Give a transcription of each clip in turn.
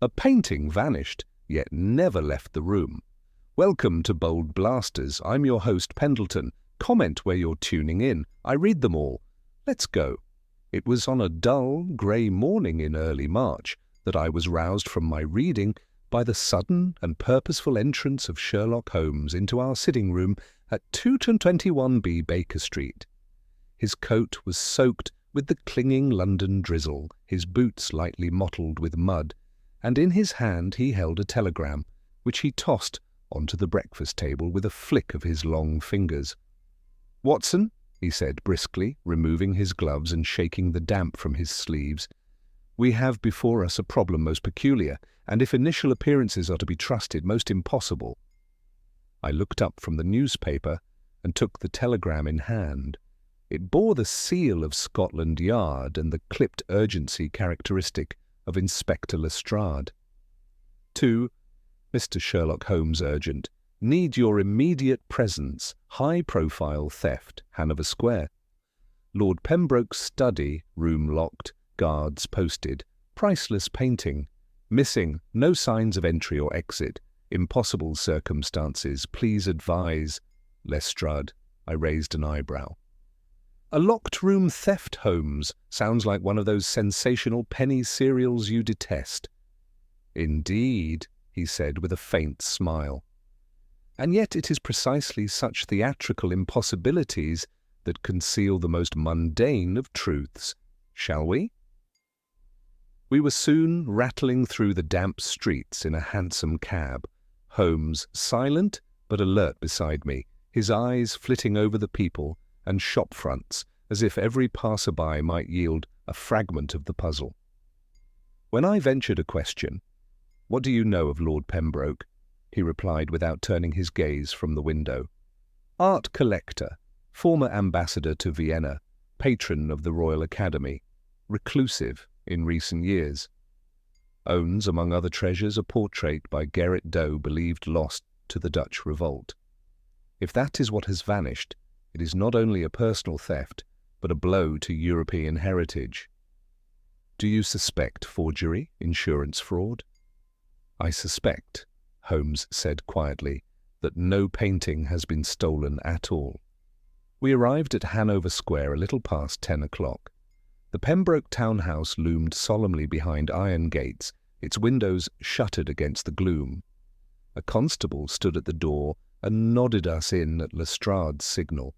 A painting vanished, yet never left the room. Welcome to Bold Blasters. I'm your host, Pendleton. Comment where you're tuning in. I read them all. Let's go. It was on a dull, grey morning in early March that I was roused from my reading by the sudden and purposeful entrance of Sherlock Holmes into our sitting room at 221B Baker Street. His coat was soaked with the clinging London drizzle, his boots lightly mottled with mud, and in his hand he held a telegram, which he tossed onto the breakfast table with a flick of his long fingers. "Watson," he said briskly, removing his gloves and shaking the damp from his sleeves, "we have before us a problem most peculiar, and if initial appearances are to be trusted, most impossible." I looked up from the newspaper and took the telegram in hand. It bore the seal of Scotland Yard and the clipped urgency characteristic of Inspector Lestrade. "To Mr. Sherlock Holmes, urgent. Need your immediate presence. High-profile theft, Hanover Square. Lord Pembroke's study, room locked, guards posted. Priceless painting. Missing, no signs of entry or exit. Impossible circumstances. Please advise." Lestrade. I raised an eyebrow. "A locked room theft, Holmes. Sounds like one of those sensational penny serials you detest." "Indeed," he said with a faint smile. "And yet it is precisely such theatrical impossibilities that conceal the most mundane of truths. Shall we?" We were soon rattling through the damp streets in a hansom cab, Holmes silent but alert beside me, his eyes flitting over the people and shop fronts as if every passer-by might yield a fragment of the puzzle. When I ventured a question, "What do you know of Lord Pembroke?" he replied without turning his gaze from the window. "Art collector, former ambassador to Vienna, patron of the Royal Academy, reclusive in recent years. Owns, among other treasures, a portrait by Gerrit Doe believed lost to the Dutch revolt. If that is what has vanished, it is not only a personal theft, but a blow to European heritage. Do you suspect forgery, insurance fraud?" "I suspect," Holmes said quietly, "that no painting has been stolen at all." We arrived at Hanover Square a little past 10 o'clock. The Pembroke townhouse loomed solemnly behind iron gates, its windows shuttered against the gloom. A constable stood at the door and nodded us in at Lestrade's signal.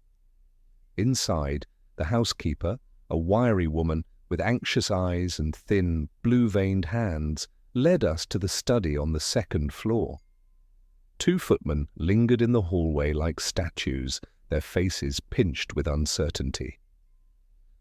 Inside, the housekeeper, a wiry woman with anxious eyes and thin, blue-veined hands, led us to the study on the second floor. 2 footmen lingered in the hallway like statues, their faces pinched with uncertainty.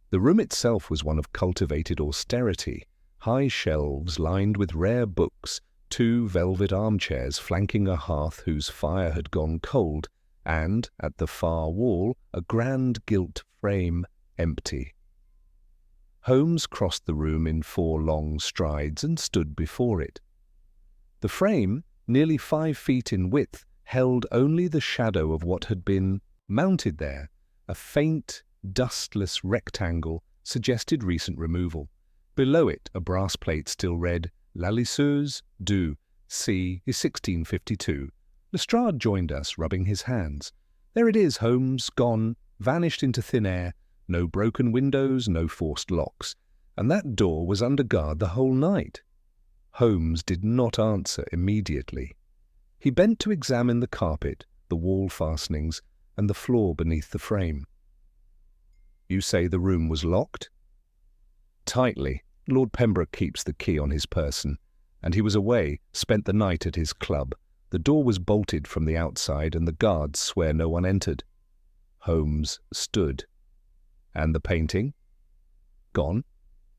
The room itself was one of cultivated austerity, high shelves lined with rare books, 2 velvet armchairs flanking a hearth whose fire had gone cold, and, at the far wall, a grand gilt frame, empty. Holmes crossed the room in 4 long strides and stood before it. The frame, nearly 5 feet in width, held only the shadow of what had been mounted there. A faint, dustless rectangle suggested recent removal. Below it, a brass plate still read, "La Lisseuse du C. 1652. Lestrade joined us, rubbing his hands. "There it is, Holmes, gone, vanished into thin air. No broken windows, no forced locks. And that door was under guard the whole night." Holmes did not answer immediately. He bent to examine the carpet, the wall fastenings, and the floor beneath the frame. "You say the room was locked?" "Tightly. Lord Pembroke keeps the key on his person, and he was away, spent the night at his club. The door was bolted from the outside, and the guards swear no one entered." Holmes stood. "And the painting?" "Gone.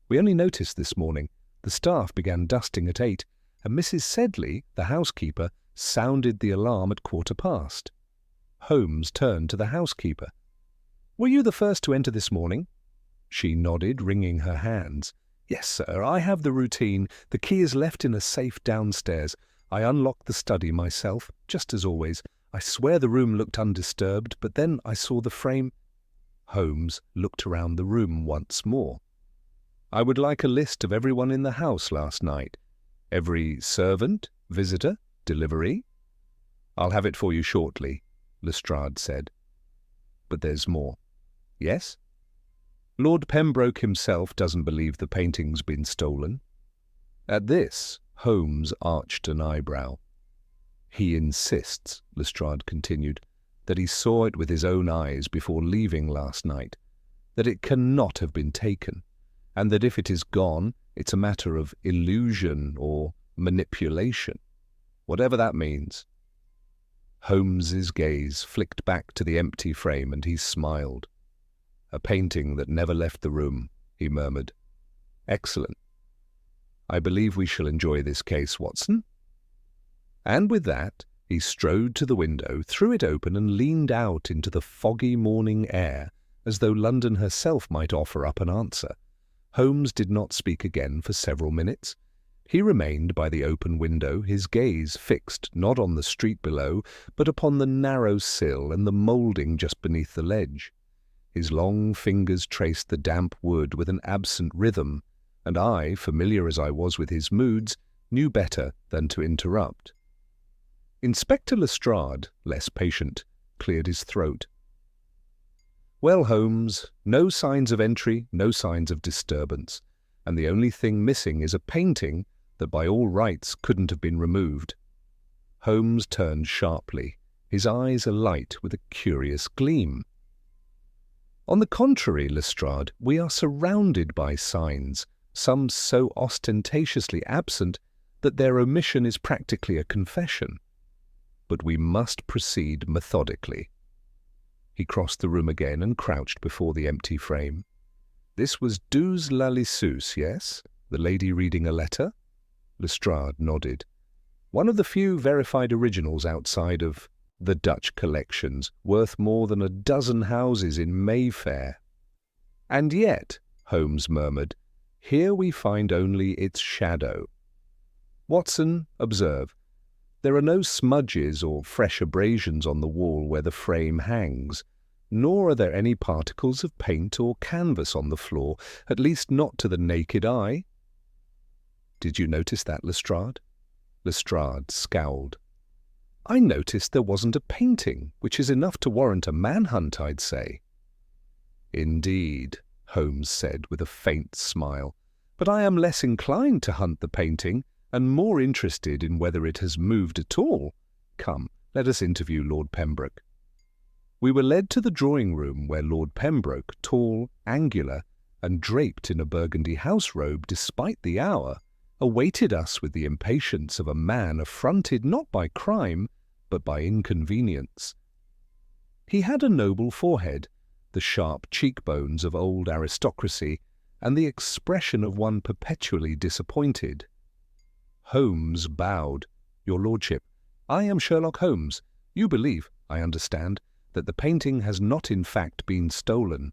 We only noticed this morning. The staff began dusting at 8, and Mrs. Sedley, the housekeeper, sounded the alarm at 15:15. Holmes turned to the housekeeper. "Were you the first to enter this morning?" She nodded, wringing her hands. "Yes, sir, I have the routine. The key is left in a safe downstairs. I unlocked the study myself, just as always. I swear the room looked undisturbed, but then I saw the frame." Holmes looked around the room once more. "I would like a list of everyone in the house last night. Every servant, visitor, delivery? I'll have it for you shortly, Lestrade said. But there's more. Yes? Lord Pembroke himself doesn't believe the painting's been stolen. At this, Holmes arched an eyebrow. He insists, Lestrade continued, that he saw it with his own eyes before leaving last night, that it cannot have been taken, and that if it is gone, it's a matter of illusion or manipulation, whatever that means. Holmes's gaze flicked back to the empty frame and he smiled. A painting that never left the room, he murmured. Excellent. I believe we shall enjoy this case, Watson. And with that, he strode to the window, threw it open and leaned out into the foggy morning air, as though London herself might offer up an answer. Holmes did not speak again for several minutes. He remained by the open window, his gaze fixed not on the street below, but upon the narrow sill and the moulding just beneath the ledge. His long fingers traced the damp wood with an absent rhythm, and I, familiar as I was with his moods, knew better than to interrupt. Inspector Lestrade, less patient, cleared his throat. Well, Holmes, no signs of entry, no signs of disturbance, and the only thing missing is a painting that by all rights couldn't have been removed. Holmes turned sharply, his eyes alight with a curious gleam. On the contrary, Lestrade, we are surrounded by signs, some so ostentatiously absent that their omission is practically a confession. But we must proceed methodically. He crossed the room again and crouched before the empty frame. This was Douze Lalissus, yes? The lady reading a letter? Lestrade nodded. One of the few verified originals outside of the Dutch collections, worth more than a dozen houses in Mayfair. And yet, Holmes murmured, here we find only its shadow. Watson, observe, there are no smudges or fresh abrasions on the wall where the frame hangs, nor are there any particles of paint or canvas on the floor, at least not to the naked eye. Did you notice that, Lestrade? Lestrade scowled. I noticed there wasn't a painting, which is enough to warrant a manhunt, I'd say. Indeed, Holmes said with a faint smile, but I am less inclined to hunt the painting, and more interested in whether it has moved at all. Come, let us interview Lord Pembroke. We were led to the drawing-room where Lord Pembroke, tall, angular, and draped in a burgundy house-robe despite the hour, awaited us with the impatience of a man affronted not by crime, but by inconvenience. He had a noble forehead, the sharp cheekbones of old aristocracy, and the expression of one perpetually disappointed. Holmes bowed. Your lordship, I am Sherlock Holmes. You believe, I understand, that the painting has not in fact been stolen.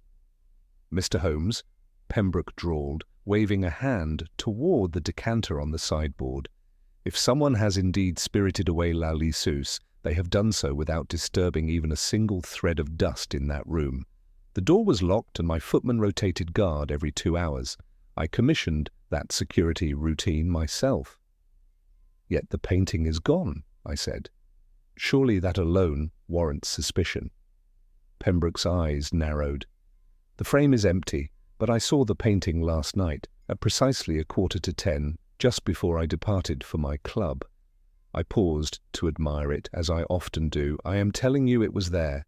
Mr. Holmes, Pembroke drawled, waving a hand toward the decanter on the sideboard. If someone has indeed spirited away Lalissus, they have done so without disturbing even a single thread of dust in that room. The door was locked and my footman rotated guard every 2 hours. I commissioned that security routine myself. Yet the painting is gone, I said. Surely that alone warrants suspicion. Pembroke's eyes narrowed. The frame is empty, but I saw the painting last night at precisely 10:15, just before I departed for my club. I paused to admire it, as I often do. I am telling you it was there.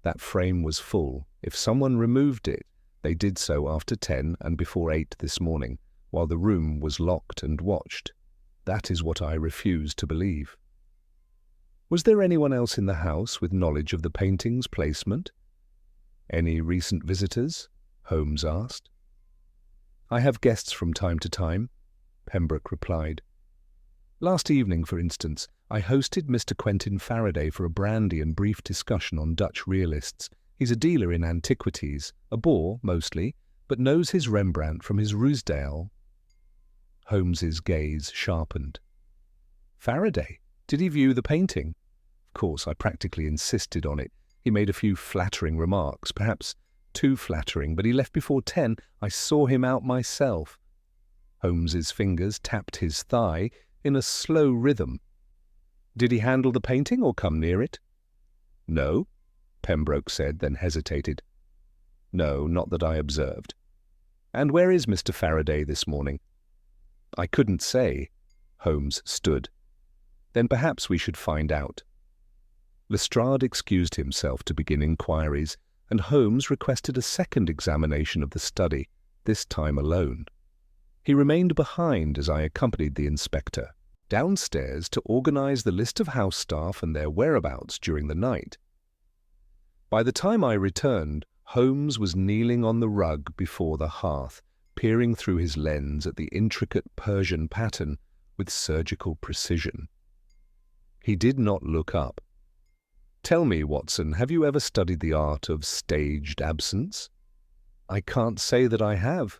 That frame was full. If someone removed it, they did so after 10 and before 8 this morning, while the room was locked and watched. That is what I refuse to believe. Was there anyone else in the house with knowledge of the painting's placement? Any recent visitors? Holmes asked. I have guests from time to time, Pembroke replied. Last evening, for instance, I hosted Mr. Quentin Faraday for a brandy and brief discussion on Dutch realists. He's a dealer in antiquities, a bore mostly, but knows his Rembrandt from his Ruysdael. Holmes's gaze sharpened. Faraday? Did he view the painting? Of course, I practically insisted on it. He made a few flattering remarks, perhaps too flattering, but he left before 10. I saw him out myself. Holmes's fingers tapped his thigh. in a slow rhythm. "Did he handle the painting or come near it?" "No," Pembroke said, then hesitated. "No, not that I observed." "And where is Mr. Faraday this morning?" "I couldn't say." Holmes stood. "Then perhaps we should find out." Lestrade excused himself to begin inquiries, and Holmes requested a second examination of the study, this time alone. He remained behind as I accompanied the inspector downstairs to organize the list of house staff and their whereabouts during the night. By the time I returned, Holmes was kneeling on the rug before the hearth, peering through his lens at the intricate Persian pattern with surgical precision. He did not look up. "Tell me, Watson, have you ever studied the art of staged absence?" "I can't say that I have."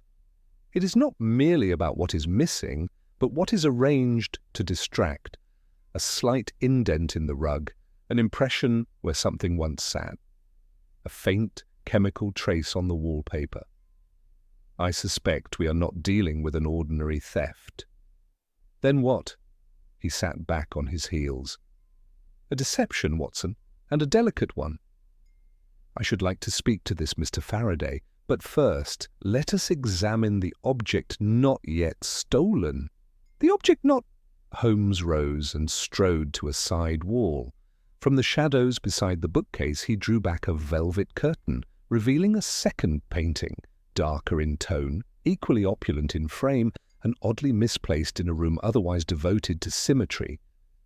"It is not merely about what is missing, but what is arranged to distract. A slight indent in the rug, an impression where something once sat, a faint chemical trace on the wallpaper. I suspect we are not dealing with an ordinary theft." "Then what?" He sat back on his heels. "A deception, Watson, and a delicate one. I should like to speak to this Mr. Faraday, but first let us examine the object not yet stolen." "The object not—" Holmes rose and strode to a side wall. From the shadows beside the bookcase he drew back a velvet curtain, revealing a second painting, darker in tone, equally opulent in frame, and oddly misplaced in a room otherwise devoted to symmetry.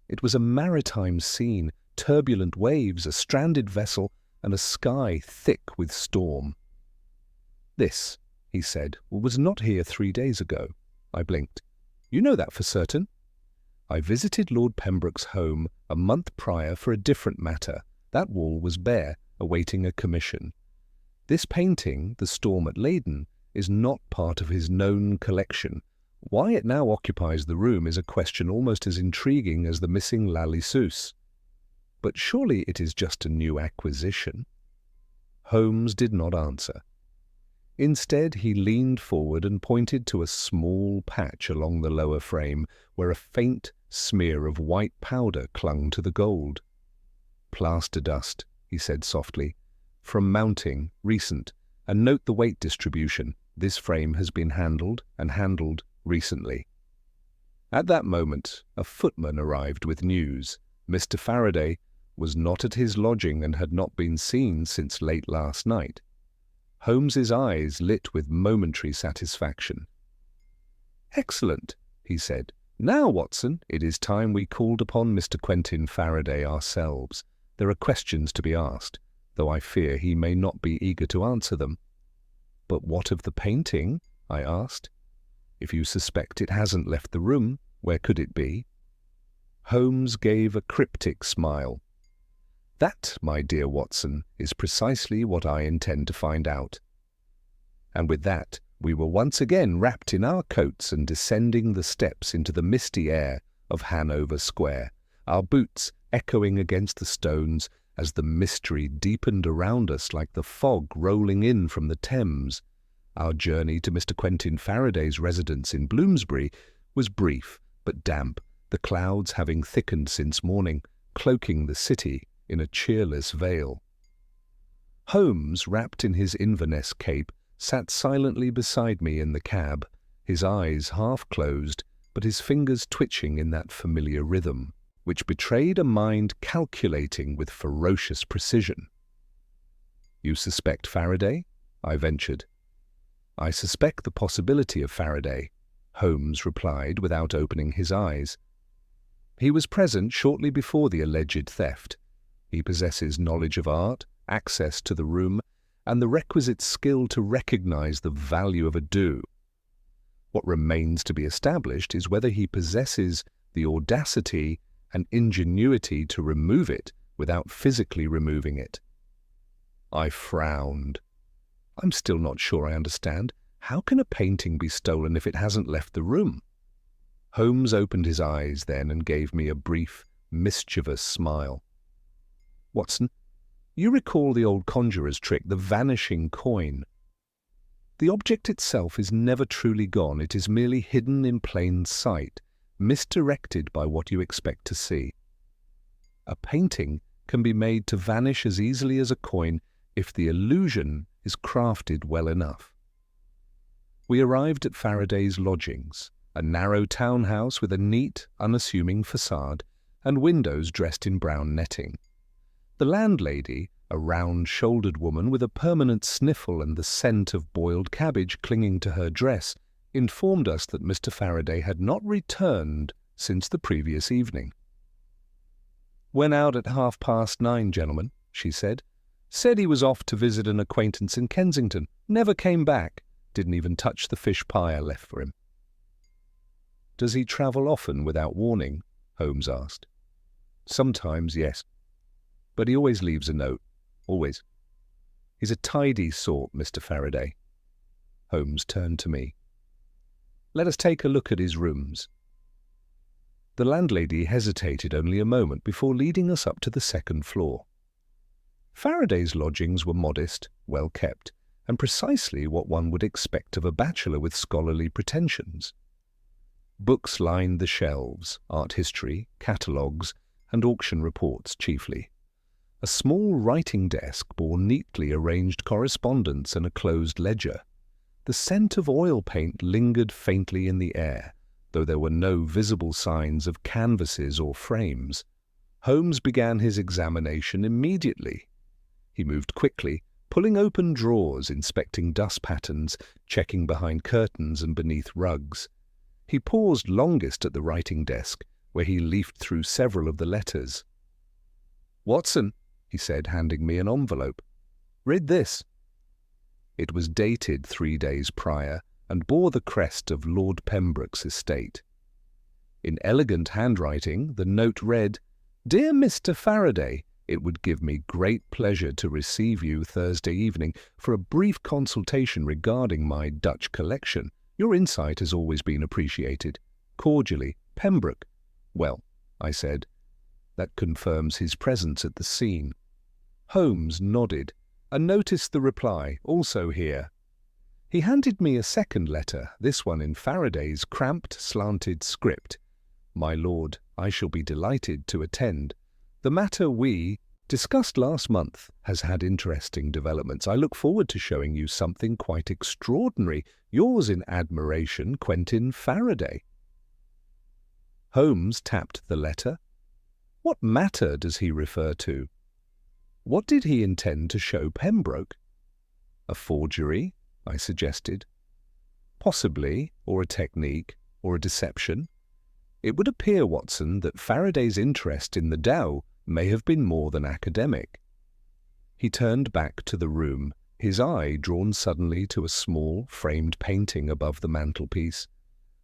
It was a maritime scene, turbulent waves, a stranded vessel, and a sky thick with storm. "This," he said, "was not here 3 days ago." I blinked. "You know that for certain?" "I visited Lord Pembroke's home a month prior for a different matter. That wall was bare, awaiting a commission. This painting, The Storm at Leyden, is not part of his known collection. Why it now occupies the room is a question almost as intriguing as the missing La Lissus. But surely it is just a new acquisition." Holmes did not answer. Instead, he leaned forward and pointed to a small patch along the lower frame where a faint smear of white powder clung to the gold. "Plaster dust," he said softly. "From mounting, recent, and note the weight distribution. This frame has been handled recently." At that moment, a footman arrived with news. Mr. Faraday was not at his lodging and had not been seen since late last night. Holmes's eyes lit with momentary satisfaction. "Excellent," he said. "Now, Watson, it is time we called upon Mr. Quentin Faraday ourselves. There are questions to be asked, though I fear he may not be eager to answer them." "But what of the painting?" I asked. "If you suspect it hasn't left the room, where could it be?" Holmes gave a cryptic smile. "That, my dear Watson, is precisely what I intend to find out." And with that, we were once again wrapped in our coats and descending the steps into the misty air of Hanover Square, our boots echoing against the stones as the mystery deepened around us like the fog rolling in from the Thames. Our journey to Mr. Quentin Faraday's residence in Bloomsbury was brief but damp, the clouds having thickened since morning, cloaking the city in a cheerless veil. Holmes, wrapped in his Inverness cape, sat silently beside me in the cab, his eyes half closed, but his fingers twitching in that familiar rhythm, which betrayed a mind calculating with ferocious precision. "You suspect Faraday?" I ventured. "I suspect the possibility of Faraday," Holmes replied without opening his eyes. "He was present shortly before the alleged theft. He possesses knowledge of art, access to the room, and the requisite skill to recognize the value of a due. What remains to be established is whether he possesses the audacity and ingenuity to remove it without physically removing it." I frowned. "I'm still not sure I understand. How can a painting be stolen if it hasn't left the room?" Holmes opened his eyes then and gave me a brief, mischievous smile. "Watson, you recall the old conjurer's trick, the vanishing coin. The object itself is never truly gone. It is merely hidden in plain sight. misdirected by what you expect to see. A painting can be made to vanish as easily as a coin if the illusion is crafted well enough. We arrived at Faraday's lodgings, a narrow townhouse with a neat, unassuming facade and windows dressed in brown netting. The landlady, a round-shouldered woman with a permanent sniffle and the scent of boiled cabbage clinging to her dress, informed us that Mr. Faraday had not returned since the previous evening. "Went out at 9:30, gentlemen," she said. "Said he was off to visit an acquaintance in Kensington. Never came back. Didn't even touch the fish pie I left for him." "Does he travel often without warning?" Holmes asked. "Sometimes, yes. But he always leaves a note. Always. He's a tidy sort, Mr. Faraday." Holmes turned to me. "Let us take a look at his rooms." The landlady hesitated only a moment before leading us up to the second floor. Faraday's lodgings were modest, well kept, and precisely what one would expect of a bachelor with scholarly pretensions. Books lined the shelves, art history, catalogues, and auction reports chiefly. A small writing desk bore neatly arranged correspondence and a closed ledger. The scent of oil paint lingered faintly in the air, though there were no visible signs of canvases or frames. Holmes began his examination immediately. He moved quickly, pulling open drawers, inspecting dust patterns, checking behind curtains and beneath rugs. He paused longest at the writing desk, where he leafed through several of the letters. "Watson," he said, handing me an envelope. "Read this." It was dated 3 days prior and bore the crest of Lord Pembroke's estate. In elegant handwriting, the note read, "Dear Mr. Faraday, it would give me great pleasure to receive you Thursday evening for a brief consultation regarding my Dutch collection. Your insight has always been appreciated. Cordially, Pembroke." "Well," I said, "that confirms his presence at the scene." Holmes nodded and noticed the reply, "Also here." He handed me a second letter, this one in Faraday's cramped, slanted script. "My lord, I shall be delighted to attend. The matter we discussed last month has had interesting developments. I look forward to showing you something quite extraordinary. Yours in admiration, Quentin Faraday." Holmes tapped the letter. What matter does he refer to? What did he intend to show Pembroke? A forgery, I suggested. Possibly, or a technique, or a deception. It would appear, Watson, that Faraday's interest in the Tao may have been more than academic. He turned back to the room, his eye drawn suddenly to a small, framed painting above the mantelpiece.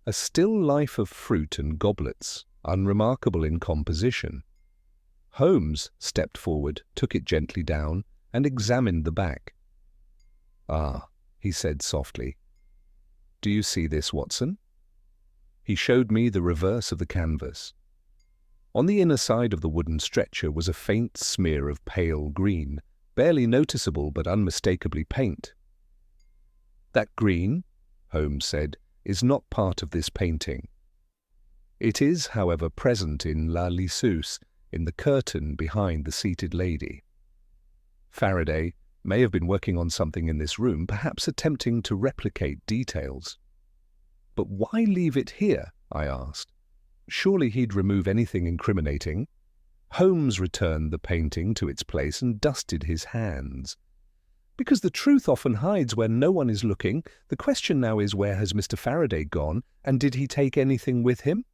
A still life of fruit and goblets, unremarkable in composition. Holmes stepped forward, took it gently down, and examined the back. "Ah," he said softly. "Do you see this, Watson?" He showed me the reverse of the canvas. On the inner side of the wooden stretcher was a faint smear of pale green, barely noticeable but unmistakably paint. "That green," Holmes said, "is not part of this painting. It is, however, present in La Lisseuse, in the curtain behind the seated lady. Faraday may have been working on something in this room, perhaps attempting to replicate details." "But why leave it here?" I asked. "Surely he'd remove anything incriminating." Holmes returned the painting to its place and dusted his hands. "Because the truth often hides where no one is looking. The question now is, where has Mr. Faraday gone, and did he take anything with him?"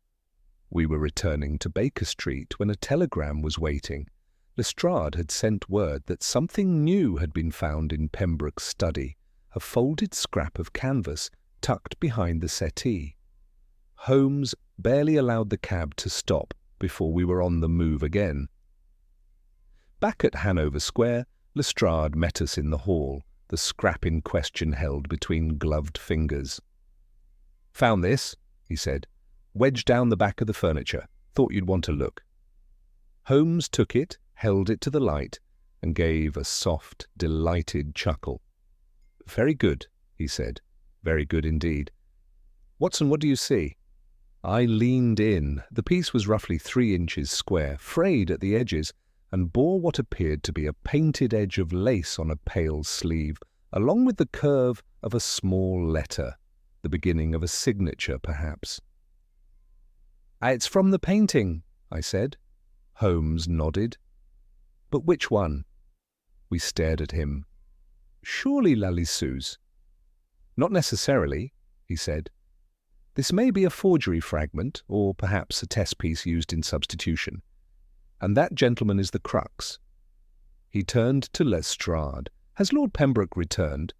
We were returning to Baker Street when a telegram was waiting. Lestrade had sent word that something new had been found in Pembroke's study, a folded scrap of canvas tucked behind the settee. Holmes barely allowed the cab to stop before we were on the move again. Back at Hanover Square, Lestrade met us in the hall, the scrap in question held between gloved fingers. "Found this," he said, "wedged down the back of the furniture. Thought you'd want a look." Holmes took it, held it to the light, and gave a soft, delighted chuckle. "Very good," he said. "Very good indeed. Watson, what do you see?" I leaned in. The piece was roughly 3 inches square, frayed at the edges, and bore what appeared to be a painted edge of lace on a pale sleeve, along with the curve of a small letter, the beginning of a signature, perhaps. "It's from the painting," I said. Holmes nodded. "But which one?" We stared at him. "Surely Lalissou's." "Not necessarily," he said. "This may be a forgery fragment, or perhaps a test piece used in substitution. And that gentleman is the crux." He turned to Lestrade. "Has Lord Pembroke returned?"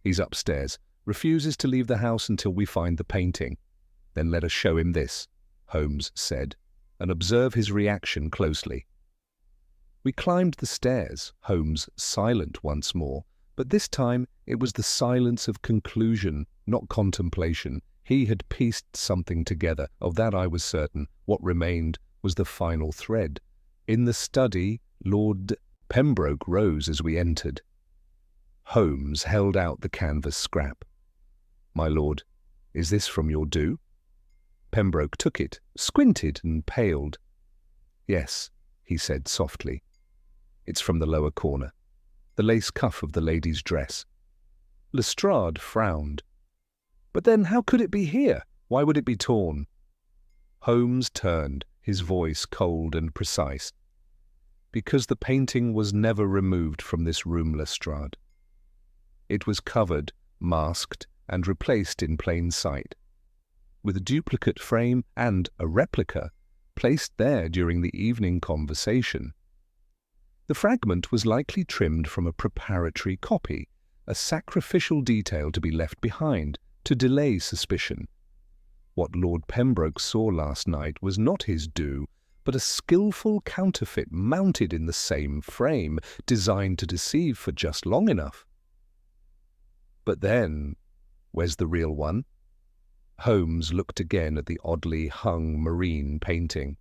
"He's upstairs. Refuses to leave the house until we find the painting." "Then let us show him this," Holmes said, "and observe his reaction closely." We climbed the stairs, Holmes silent once more, but this time it was the silence of conclusion, not contemplation. He had pieced something together, of that I was certain. What remained was the final thread. In the study, Lord Pembroke rose as we entered. Holmes held out the canvas scrap. "My lord, is this from your do?" Pembroke took it, squinted and paled. "Yes," he said softly. "It's from the lower corner, the lace cuff of the lady's dress." Lestrade frowned. "But then how could it be here? Why would it be torn?" Holmes turned, his voice cold and precise. "Because the painting was never removed from this room, Lestrade. It was covered, masked, and replaced in plain sight, with a duplicate frame and a replica placed there during the evening conversation. The fragment was likely trimmed from a preparatory copy, a sacrificial detail to be left behind, to delay suspicion. What Lord Pembroke saw last night was not his due, but a skilful counterfeit mounted in the same frame, designed to deceive for just long enough. But then, where's the real one?" Holmes looked again at the oddly hung marine painting.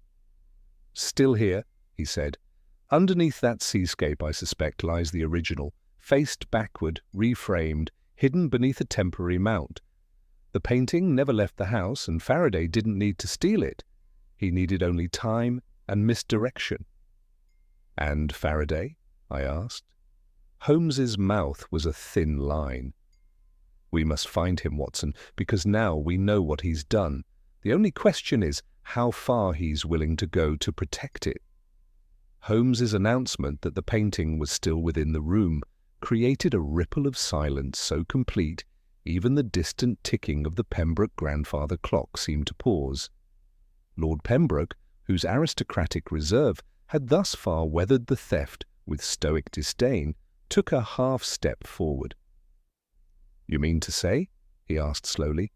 "Still here," he said. "Underneath that seascape, I suspect, lies the original, faced backward, reframed, hidden beneath a temporary mount. The painting never left the house, and Faraday didn't need to steal it. He needed only time and misdirection." "And Faraday?" I asked. Holmes's mouth was a thin line. "We must find him, Watson, because now we know what he's done. The only question is how far he's willing to go to protect it." Holmes's announcement that the painting was still within the room created a ripple of silence so complete even the distant ticking of the Pembroke grandfather clock seemed to pause. Lord Pembroke, whose aristocratic reserve had thus far weathered the theft with stoic disdain, took a half-step forward. "You mean to say," he asked slowly,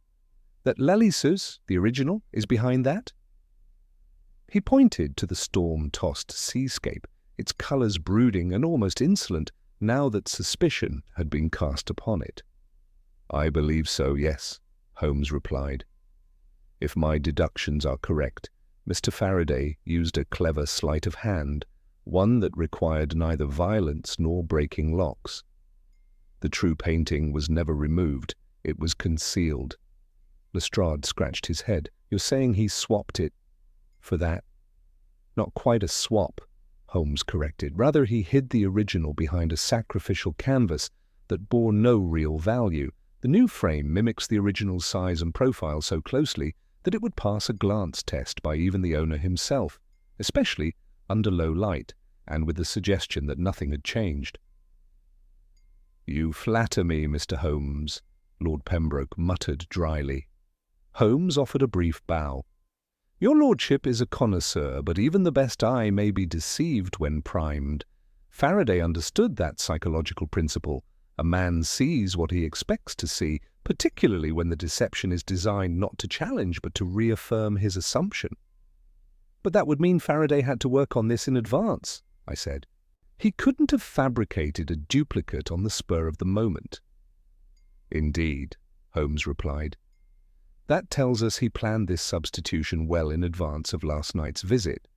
"that Lalissou's, the original, is behind that?" He pointed to the storm-tossed seascape, its colours brooding and almost insolent, now that suspicion had been cast upon it. "I believe so, yes," Holmes replied. "If my deductions are correct, Mr. Faraday used a clever sleight of hand, one that required neither violence nor breaking locks. The true painting was never removed, it was concealed." Lestrade scratched his head. "You're saying he swapped it for that?" "Not quite a swap," Holmes corrected. "Rather, he hid the original behind a sacrificial canvas that bore no real value. The new frame mimics the original's size and profile so closely that it would pass a glance test by even the owner himself, especially under low light, and with the suggestion that nothing had changed." "You flatter me, Mr. Holmes," Lord Pembroke muttered dryly. Holmes offered a brief bow. "Your lordship is a connoisseur, but even the best eye may be deceived when primed. Faraday understood that psychological principle. A man sees what he expects to see, particularly when the deception is designed not to challenge but to reaffirm his assumption." "But that would mean Faraday had to work on this in advance," I said. "He couldn't have fabricated a duplicate on the spur of the moment." "Indeed," Holmes replied. "That tells us he planned this substitution well in advance of last night's visit.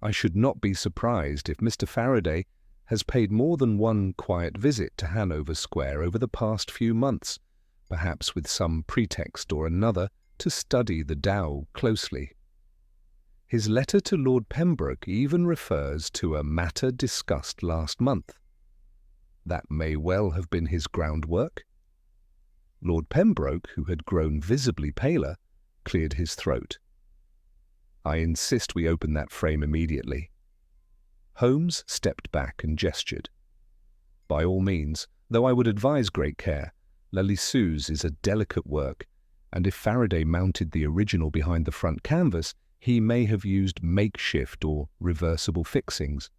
I should not be surprised if Mr. Faraday has paid more than one quiet visit to Hanover Square over the past few months, perhaps with some pretext or another to study the Tao closely. His letter to Lord Pembroke even refers to a matter discussed last month. That may well have been his groundwork. Lord Pembroke, who had grown visibly paler, cleared his throat. I insist we open that frame immediately. Holmes stepped back and gestured. By all means, though I would advise great care. Lalisou's is a delicate work, and if Faraday mounted the original behind the front canvas, he may have used makeshift or reversible fixings.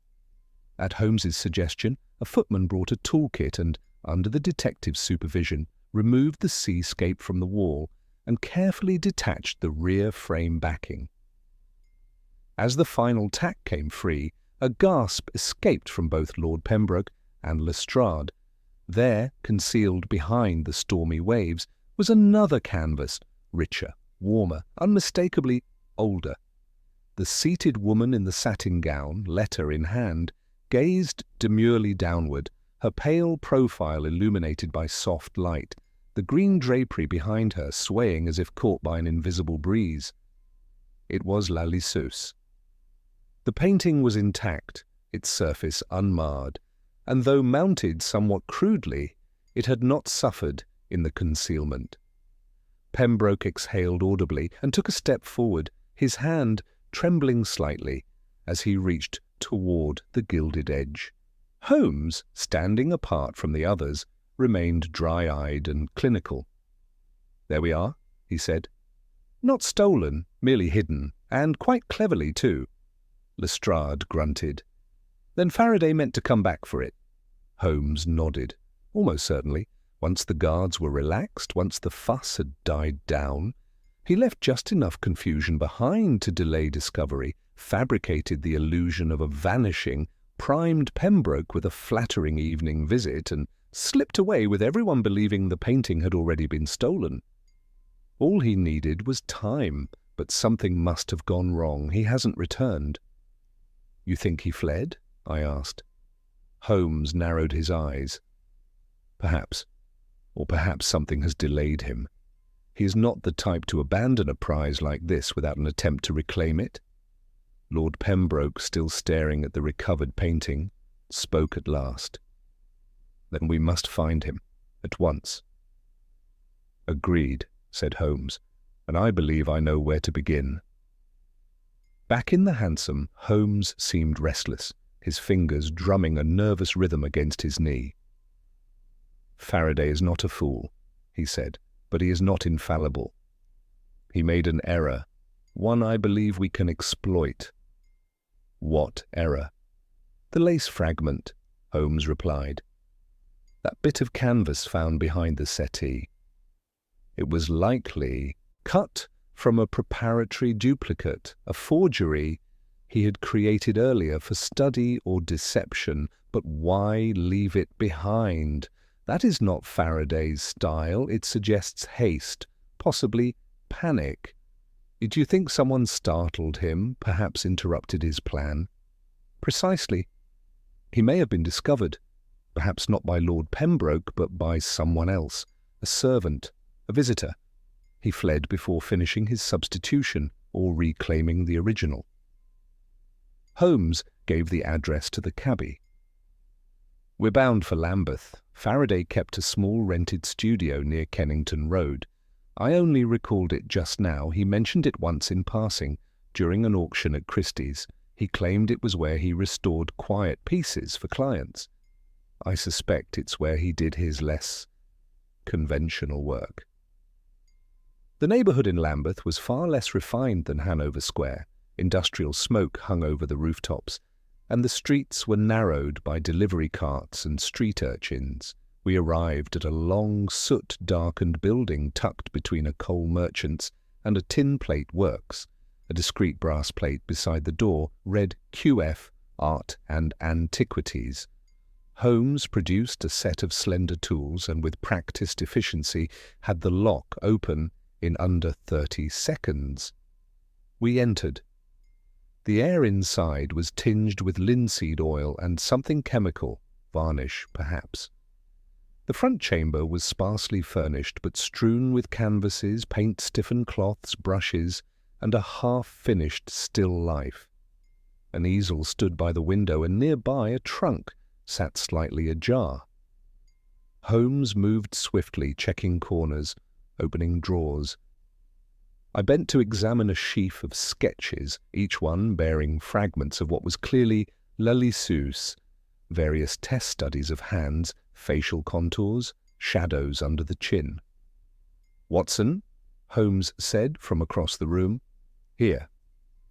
At Holmes's suggestion, a footman brought a toolkit and, under the detective's supervision, removed the seascape from the wall and carefully detached the rear frame backing. As the final tack came free, a gasp escaped from both Lord Pembroke and Lestrade. There, concealed behind the stormy waves, was another canvas, richer, warmer, unmistakably older. The seated woman in the satin gown, letter in hand, gazed demurely downward, her pale profile illuminated by soft light, the green drapery behind her swaying as if caught by an invisible breeze. It was Lalisou's. The painting was intact, its surface unmarred, and though mounted somewhat crudely, it had not suffered in the concealment. Pembroke exhaled audibly and took a step forward, his hand trembling slightly as he reached toward the gilded edge. Holmes, standing apart from the others, remained dry-eyed and clinical. "There we are," he said. "Not stolen, merely hidden, and quite cleverly too." Lestrade grunted. "Then Faraday meant to come back for it." Holmes nodded. "Almost certainly. Once the guards were relaxed, once the fuss had died down, he left just enough confusion behind to delay discovery, fabricated the illusion of a vanishing, primed Pembroke with a flattering evening visit, and slipped away with everyone believing the painting had already been stolen. All he needed was time, but something must have gone wrong. He hasn't returned." "You think he fled?" I asked. Holmes narrowed his eyes. "Perhaps. Or perhaps something has delayed him. He is not the type to abandon a prize like this without an attempt to reclaim it." Lord Pembroke, still staring at the recovered painting, spoke at last. "Then we must find him, at once." "Agreed," said Holmes, "and I believe I know where to begin." Back in the hansom, Holmes seemed restless, his fingers drumming a nervous rhythm against his knee. "Faraday is not a fool," he said, "but he is not infallible. He made an error, one I believe we can exploit." "What error?" "The lace fragment," Holmes replied. "That bit of canvas found behind the settee. It was likely cut from a preparatory duplicate, a forgery he had created earlier for study or deception. But why leave it behind? That is not Faraday's style. It suggests haste, possibly panic. Did you think someone startled him, perhaps interrupted his plan?" "Precisely. He may have been discovered, perhaps not by Lord Pembroke, but by someone else, a servant, a visitor. He fled before finishing his substitution or reclaiming the original." Holmes gave the address to the cabby. "We're bound for Lambeth. Faraday kept a small rented studio near Kennington Road. I only recalled it just now. He mentioned it once in passing, during an auction at Christie's. He claimed it was where he restored quiet pieces for clients. I suspect it's where he did his less conventional work." The neighbourhood in Lambeth was far less refined than Hanover Square. Industrial smoke hung over the rooftops, and the streets were narrowed by delivery carts and street urchins. We arrived at a long, soot-darkened building tucked between a coal merchant's and a tin plate works. A discreet brass plate beside the door read QF, Art and Antiquities. Holmes produced a set of slender tools and with practiced efficiency had the lock open in under 30 seconds. We entered. The air inside was tinged with linseed oil and something chemical, varnish perhaps. The front chamber was sparsely furnished, but strewn with canvases, paint-stiffened cloths, brushes, and a half-finished still life. An easel stood by the window, and nearby a trunk sat slightly ajar. Holmes moved swiftly, checking corners, opening drawers. I bent to examine a sheaf of sketches, each one bearing fragments of what was clearly l'Alissus, various test studies of hands, facial contours, shadows under the chin. "Watson," Holmes said from across the room. "Here."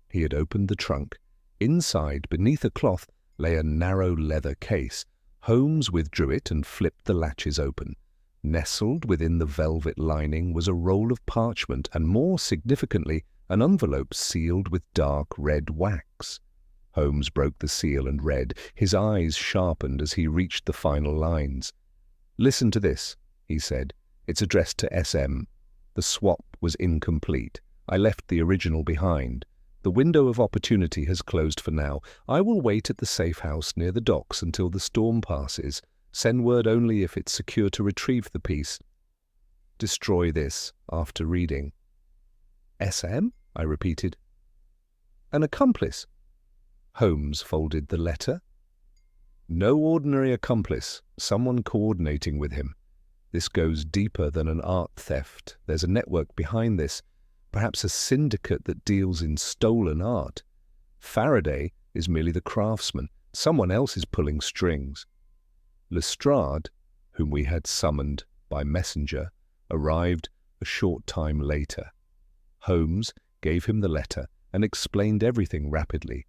He had opened the trunk. Inside, beneath a cloth, lay a narrow leather case. Holmes withdrew it and flipped the latches open. Nestled within the velvet lining was a roll of parchment and, more significantly, an envelope sealed with dark red wax. Holmes broke the seal and read. His eyes sharpened as he reached the final lines. "Listen to this," he said. "It's addressed to S.M. The swap was incomplete. I left the original behind. The window of opportunity has closed for now. I will wait at the safe house near the docks until the storm passes. Send word only if it's secure to retrieve the piece. Destroy this after reading." "S.M.?" I repeated. "An accomplice?" Holmes folded the letter. "No ordinary accomplice, someone coordinating with him. This goes deeper than an art theft. There's a network behind this, perhaps a syndicate that deals in stolen art. Faraday is merely the craftsman. Someone else is pulling strings." Lestrade, whom we had summoned by messenger, arrived a short time later. Holmes gave him the letter and explained everything rapidly.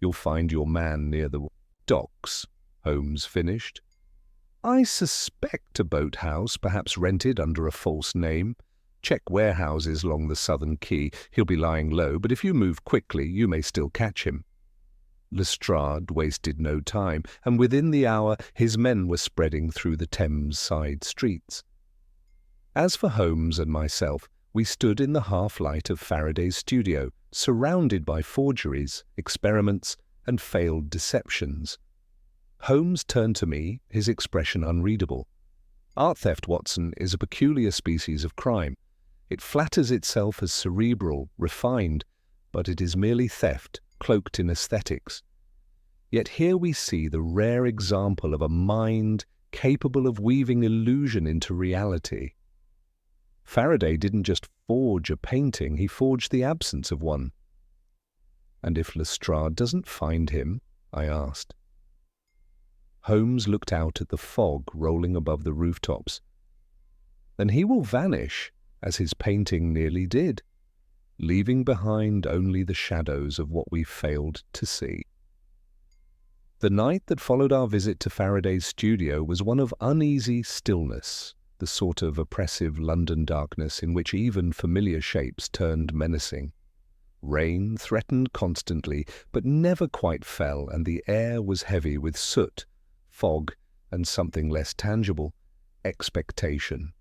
"You'll find your man near the docks," Holmes finished. "I suspect a boathouse, perhaps rented under a false name. Check warehouses along the southern quay. He'll be lying low, but if you move quickly, you may still catch him." Lestrade wasted no time, and within the hour his men were spreading through the Thames side streets. As for Holmes and myself, we stood in the half-light of Faraday's studio, surrounded by forgeries, experiments, and failed deceptions. Holmes turned to me, his expression unreadable. "Art theft, Watson, is a peculiar species of crime. It flatters itself as cerebral, refined, but it is merely theft, cloaked in aesthetics. Yet here we see the rare example of a mind capable of weaving illusion into reality. Faraday didn't just forge a painting, he forged the absence of one." "And if Lestrade doesn't find him?" I asked. Holmes looked out at the fog rolling above the rooftops. "Then he will vanish, as his painting nearly did, leaving behind only the shadows of what we failed to see." The night that followed our visit to Faraday's studio was one of uneasy stillness, the sort of oppressive London darkness in which even familiar shapes turned menacing. Rain threatened constantly, but never quite fell, and the air was heavy with soot, fog, and something less tangible, expectation.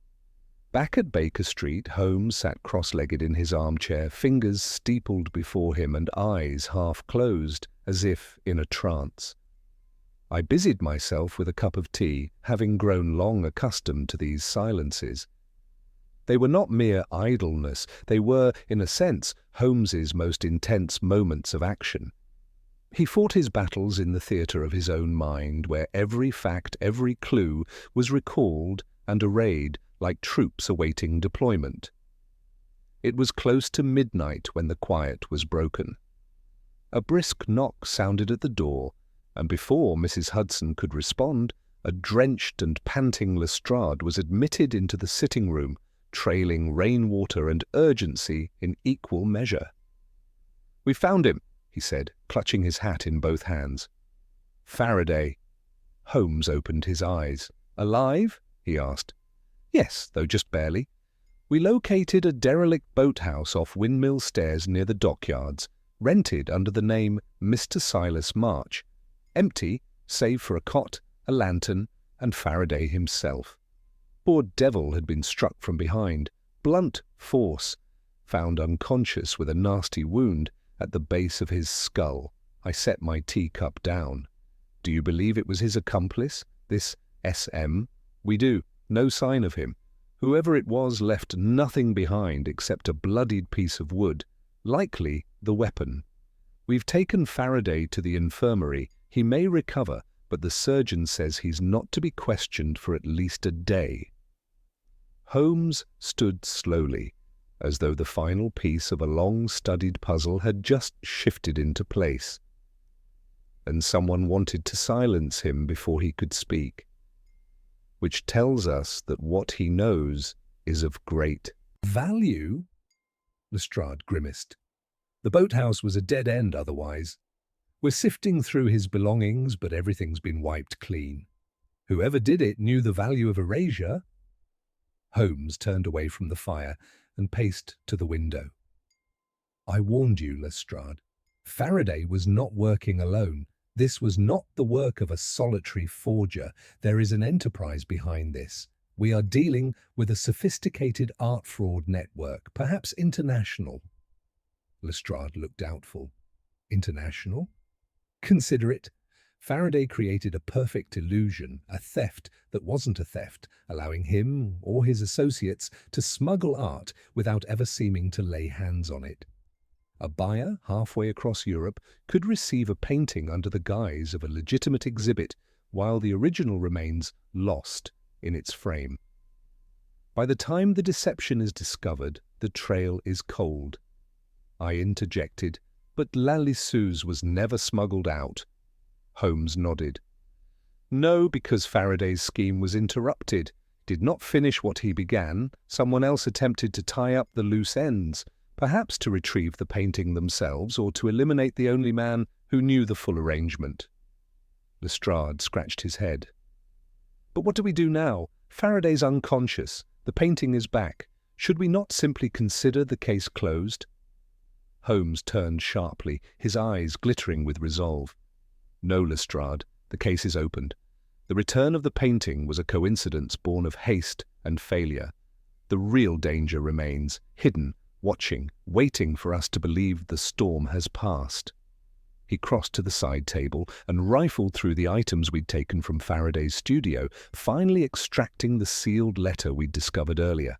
Back at Baker Street, Holmes sat cross-legged in his armchair, fingers steepled before him and eyes half-closed, as if in a trance. I busied myself with a cup of tea, having grown long accustomed to these silences. They were not mere idleness, they were, in a sense, Holmes's most intense moments of action. He fought his battles in the theatre of his own mind, where every fact, every clue, was recalled and arrayed like troops awaiting deployment. It was close to midnight when the quiet was broken. A brisk knock sounded at the door, and before Mrs. Hudson could respond, a drenched and panting Lestrade was admitted into the sitting-room, trailing rainwater and urgency in equal measure. "We found him," he said, clutching his hat in both hands. "Faraday." Holmes opened his eyes. "Alive?" he asked. "Yes, though just barely. We located a derelict boathouse off Windmill Stairs near the dockyards, rented under the name Mr. Silas March, empty save for a cot, a lantern, and Faraday himself. Poor devil had been struck from behind, blunt force, found unconscious with a nasty wound at the base of his skull." I set my teacup down. "Do you believe it was his accomplice, this S.M., We do. No sign of him. Whoever it was left nothing behind except a bloodied piece of wood, likely the weapon. We've taken Faraday to the infirmary. He may recover, but the surgeon says he's not to be questioned for at least a day. Holmes stood slowly, as though the final piece of a long-studied puzzle had just shifted into place. And someone wanted to silence him before he could speak, which tells us that what he knows is of great value. Lestrade grimaced. The boathouse was a dead end otherwise. We're sifting through his belongings, but everything's been wiped clean. Whoever did it knew the value of erasure. Holmes turned away from the fire and paced to the window. I warned you, Lestrade. Faraday was not working alone. This was not the work of a solitary forger. There is an enterprise behind this. We are dealing with a sophisticated art fraud network, perhaps international. Lestrade looked doubtful. International? Consider it. Faraday created a perfect illusion, a theft that wasn't a theft, allowing him or his associates to smuggle art without ever seeming to lay hands on it. A buyer halfway across Europe could receive a painting under the guise of a legitimate exhibit, while the original remains lost in its frame. By the time the deception is discovered, the trail is cold. I interjected, but Lalisou's was never smuggled out. Holmes nodded. No, because Faraday's scheme was interrupted, did not finish what he began. Someone else attempted to tie up the loose ends, perhaps to retrieve the painting themselves or to eliminate the only man who knew the full arrangement. Lestrade scratched his head. But what do we do now? Faraday's unconscious. The painting is back. Should we not simply consider the case closed? Holmes turned sharply, his eyes glittering with resolve. No, Lestrade, the case is opened. The return of the painting was a coincidence born of haste and failure. The real danger remains, hidden, watching, waiting for us to believe the storm has passed. He crossed to the side table and rifled through the items we'd taken from Faraday's studio, finally extracting the sealed letter we'd discovered earlier.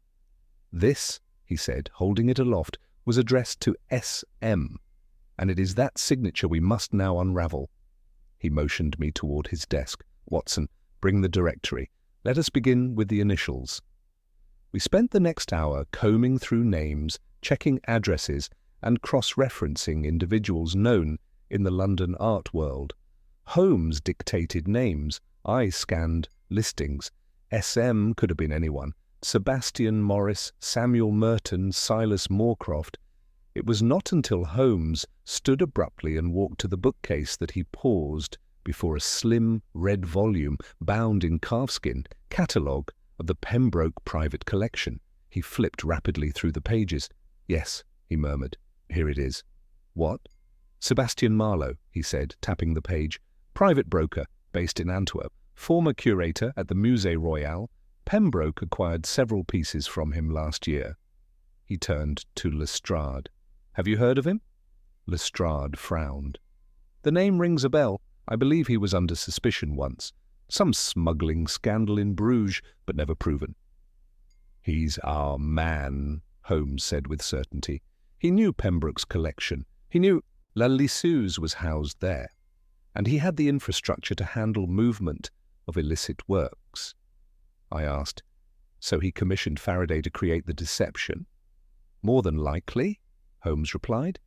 This, he said, holding it aloft, was addressed to S.M., and it is that signature we must now unravel. He motioned me toward his desk. Watson, bring the directory. Let us begin with the initials. We spent the next hour combing through names, checking addresses, and cross-referencing individuals known in the London art world. Holmes dictated names. I scanned listings. S.M. could have been anyone. Sebastian Morris, Samuel Merton, Silas Moorcroft. It was not until Holmes stood abruptly and walked to the bookcase that he paused before a slim red volume bound in calfskin, catalogue of the Pembroke private collection. He flipped rapidly through the pages. Yes, he murmured. Here it is. What? Sebastian Marlowe, he said, tapping the page. Private broker, based in Antwerp. Former curator at the Musée Royal. Pembroke acquired several pieces from him last year. He turned to Lestrade. Have you heard of him? Lestrade frowned. The name rings a bell. I believe he was under suspicion once. Some smuggling scandal in Bruges, but never proven. He's our man, Holmes said with certainty. He knew Pembroke's collection. He knew Lalisou's was housed there. And he had the infrastructure to handle movement of illicit works. I asked. So he commissioned Faraday to create the deception? More than likely, Holmes replied.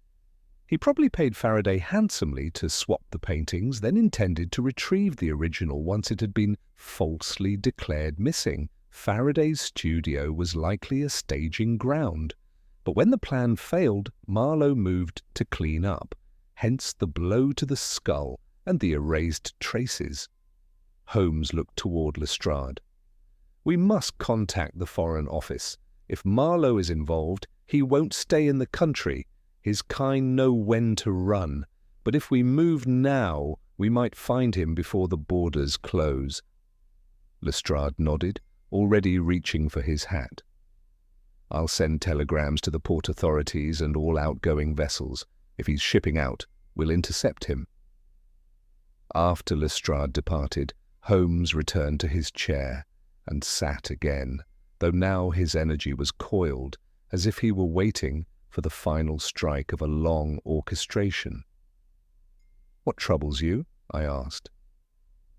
He probably paid Faraday handsomely to swap the paintings, then intended to retrieve the original once it had been falsely declared missing. Faraday's studio was likely a staging ground. But when the plan failed, Marlowe moved to clean up, hence the blow to the skull and the erased traces. Holmes looked toward Lestrade. We must contact the Foreign Office. If Marlowe is involved, he won't stay in the country. His kind know when to run. But if we move now, we might find him before the borders close. Lestrade nodded, already reaching for his hat. I'll send telegrams to the port authorities and all outgoing vessels. If he's shipping out, we'll intercept him. After Lestrade departed, Holmes returned to his chair, and sat again, though now his energy was coiled, as if he were waiting for the final strike of a long orchestration. "What troubles you?" I asked.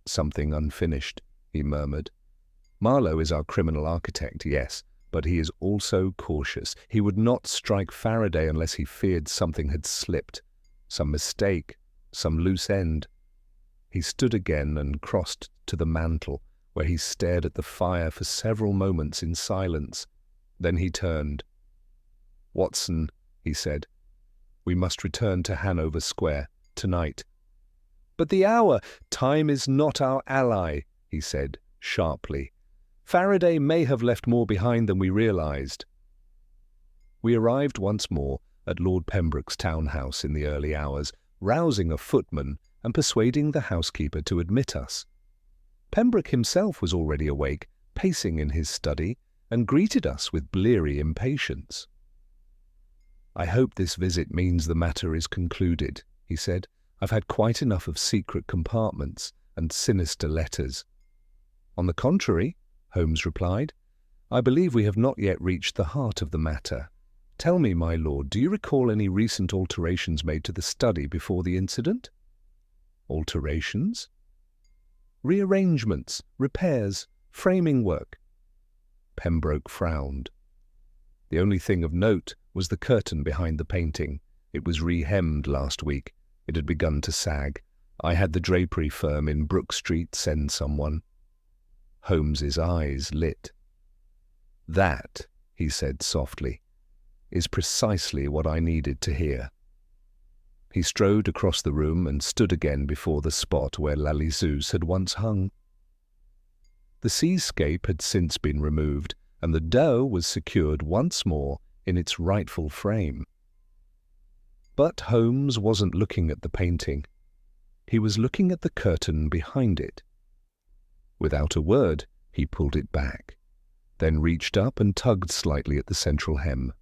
"Something unfinished," he murmured. "Marlowe is our criminal architect, yes, but he is also cautious. He would not strike Faraday unless he feared something had slipped, some mistake, some loose end." He stood again and crossed to the mantel, where he stared at the fire for several moments in silence. Then he turned. "Watson," he said, "we must return to Hanover Square, tonight." "But the hour—" "Time is not our ally," he said, sharply. "Faraday may have left more behind than we realized." We arrived once more at Lord Pembroke's townhouse in the early hours, rousing a footman and persuading the housekeeper to admit us. Pembroke himself was already awake, pacing in his study, and greeted us with bleary impatience. "I hope this visit means the matter is concluded," he said. "I've had quite enough of secret compartments and sinister letters." "On the contrary," Holmes replied, "I believe we have not yet reached the heart of the matter. Tell me, my lord, do you recall any recent alterations made to the study before the incident?" "Alterations?" "Rearrangements, repairs, framing work." Pembroke frowned. "The only thing of note was the curtain behind the painting. It was re-hemmed last week. It had begun to sag. I had the drapery firm in Brook Street send someone." Holmes's eyes lit. "That," he said softly, "is precisely what I needed to hear." He strode across the room and stood again before the spot where La Liseuse had once hung. The seascape had since been removed, and the dot was secured once more in its rightful frame. But Holmes wasn't looking at the painting. He was looking at the curtain behind it. Without a word, he pulled it back, then reached up and tugged slightly at the central hem.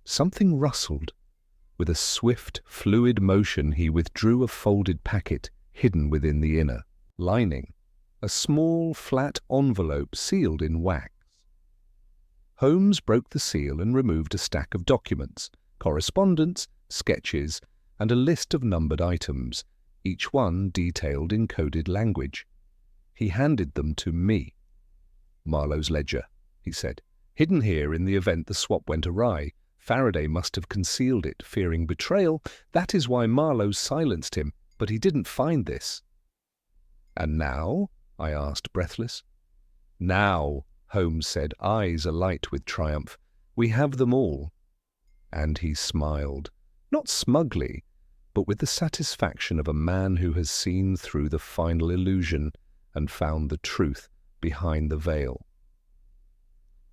Something rustled. With a swift, fluid motion, he withdrew a folded packet hidden within the inner lining, a small, flat envelope sealed in wax. Holmes broke the seal and removed a stack of documents, correspondence, sketches, and a list of numbered items, each one detailed in coded language. He handed them to me. "Marlowe's ledger," he said, "hidden here in the event the swap went awry. Faraday must have concealed it, fearing betrayal. That is why Marlowe silenced him, but he didn't find this." "And now?" I asked, breathless. "Now," Holmes said, eyes alight with triumph, "we have them all." And he smiled, not smugly, but with the satisfaction of a man who has seen through the final illusion and found the truth behind the veil.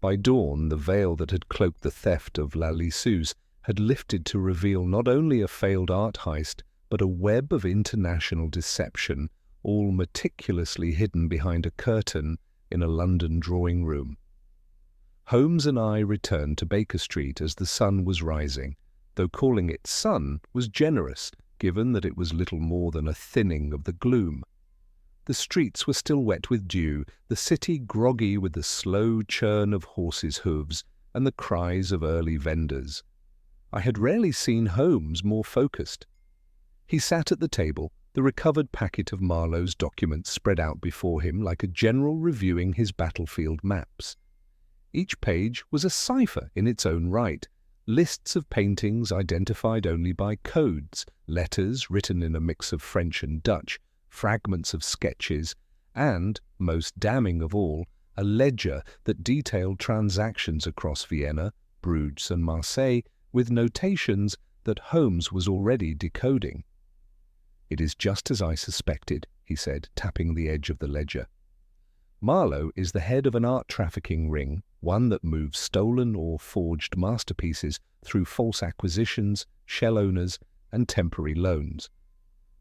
By dawn, the veil that had cloaked the theft of La Liseuse had lifted to reveal not only a failed art heist, but a web of international deception, all meticulously hidden behind a curtain in a London drawing room. Holmes and I returned to Baker Street as the sun was rising, though calling it sun was generous, given that it was little more than a thinning of the gloom. The streets were still wet with dew, the city groggy with the slow churn of horses' hooves and the cries of early vendors. I had rarely seen Holmes more focused. He sat at the table, the recovered packet of Marlowe's documents spread out before him like a general reviewing his battlefield maps. Each page was a cipher in its own right, lists of paintings identified only by codes, letters written in a mix of French and Dutch, fragments of sketches, and, most damning of all, a ledger that detailed transactions across Vienna, Bruges and Marseille, with notations that Holmes was already decoding. "It is just as I suspected," he said, tapping the edge of the ledger. "Marlowe is the head of an art trafficking ring, one that moves stolen or forged masterpieces through false acquisitions, shell owners, and temporary loans.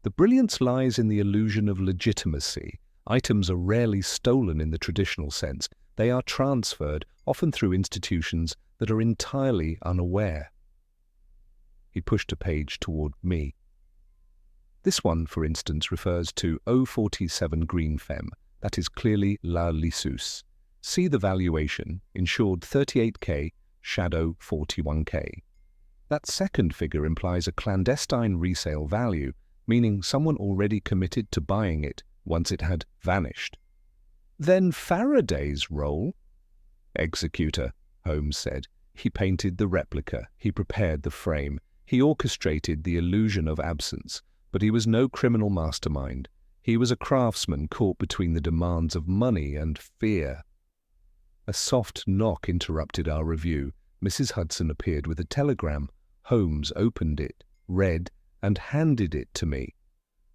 The brilliance lies in the illusion of legitimacy. Items are rarely stolen in the traditional sense. They are transferred, often through institutions that are entirely unaware." He pushed a page toward me. "This one, for instance, refers to 047 Green Femme, That is clearly La Lissus. See the valuation, insured 38K, shadow 41K. That second figure implies a clandestine resale value, meaning someone already committed to buying it once it had vanished. Then Faraday's role? Executor, Holmes said. He painted the replica, he prepared the frame, he orchestrated the illusion of absence, but he was no criminal mastermind. He was a craftsman caught between the demands of money and fear. A soft knock interrupted our review. Mrs. Hudson appeared with a telegram. Holmes opened it, read, and handed it to me.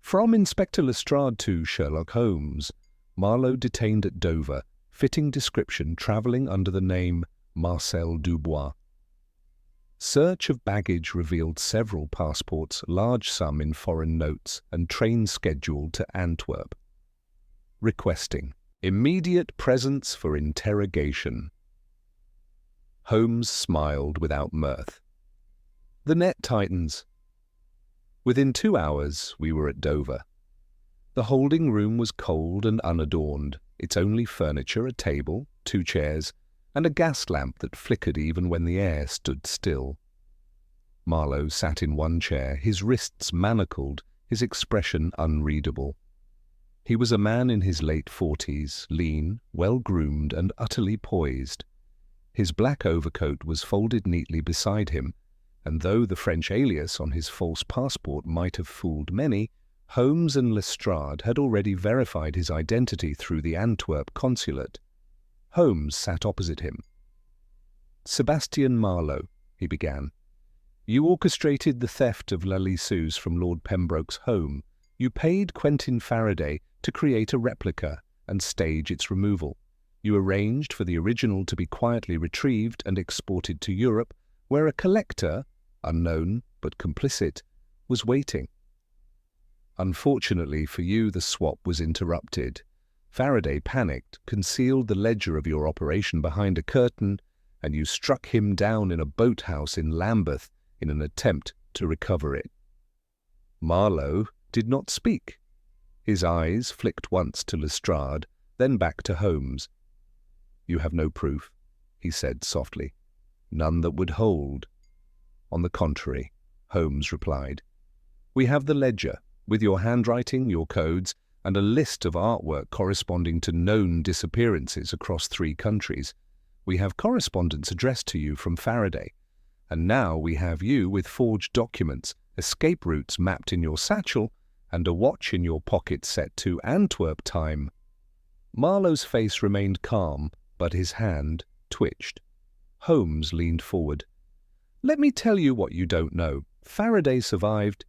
From Inspector Lestrade to Sherlock Holmes. Marlowe detained at Dover. Fitting description, travelling under the name Marcel Dubois. Search of baggage revealed several passports, large sum in foreign notes, and train scheduled to Antwerp. Requesting immediate presence for interrogation. Holmes smiled without mirth. The net tightens. Within 2 hours we were at Dover. The holding room was cold and unadorned, its only furniture a table, 2 chairs, and a gas lamp that flickered even when the air stood still. Marlowe sat in one chair, his wrists manacled, his expression unreadable. He was a man in his late 40s, lean, well-groomed, and utterly poised. His black overcoat was folded neatly beside him, and though the French alias on his false passport might have fooled many, Holmes and Lestrade had already verified his identity through the Antwerp consulate. Holmes sat opposite him. "Sebastian Marlowe," he began, "you orchestrated the theft of La Lissus from Lord Pembroke's home. You paid Quentin Faraday to create a replica and stage its removal. You arranged for the original to be quietly retrieved and exported to Europe, where a collector, unknown but complicit, was waiting. Unfortunately for you, the swap was interrupted. Faraday panicked, concealed the ledger of your operation behind a curtain, and you struck him down in a boathouse in Lambeth in an attempt to recover it." Marlowe did not speak. His eyes flicked once to Lestrade, then back to Holmes. "You have no proof," he said softly. "None that would hold." "On the contrary," Holmes replied. "We have the ledger, with your handwriting, your codes, and a list of artwork corresponding to known disappearances across 3 countries. We have correspondence addressed to you from Faraday. And now we have you with forged documents, escape routes mapped in your satchel, and a watch in your pocket set to Antwerp time." Marlowe's face remained calm, but his hand twitched. Holmes leaned forward. "Let me tell you what you don't know. Faraday survived."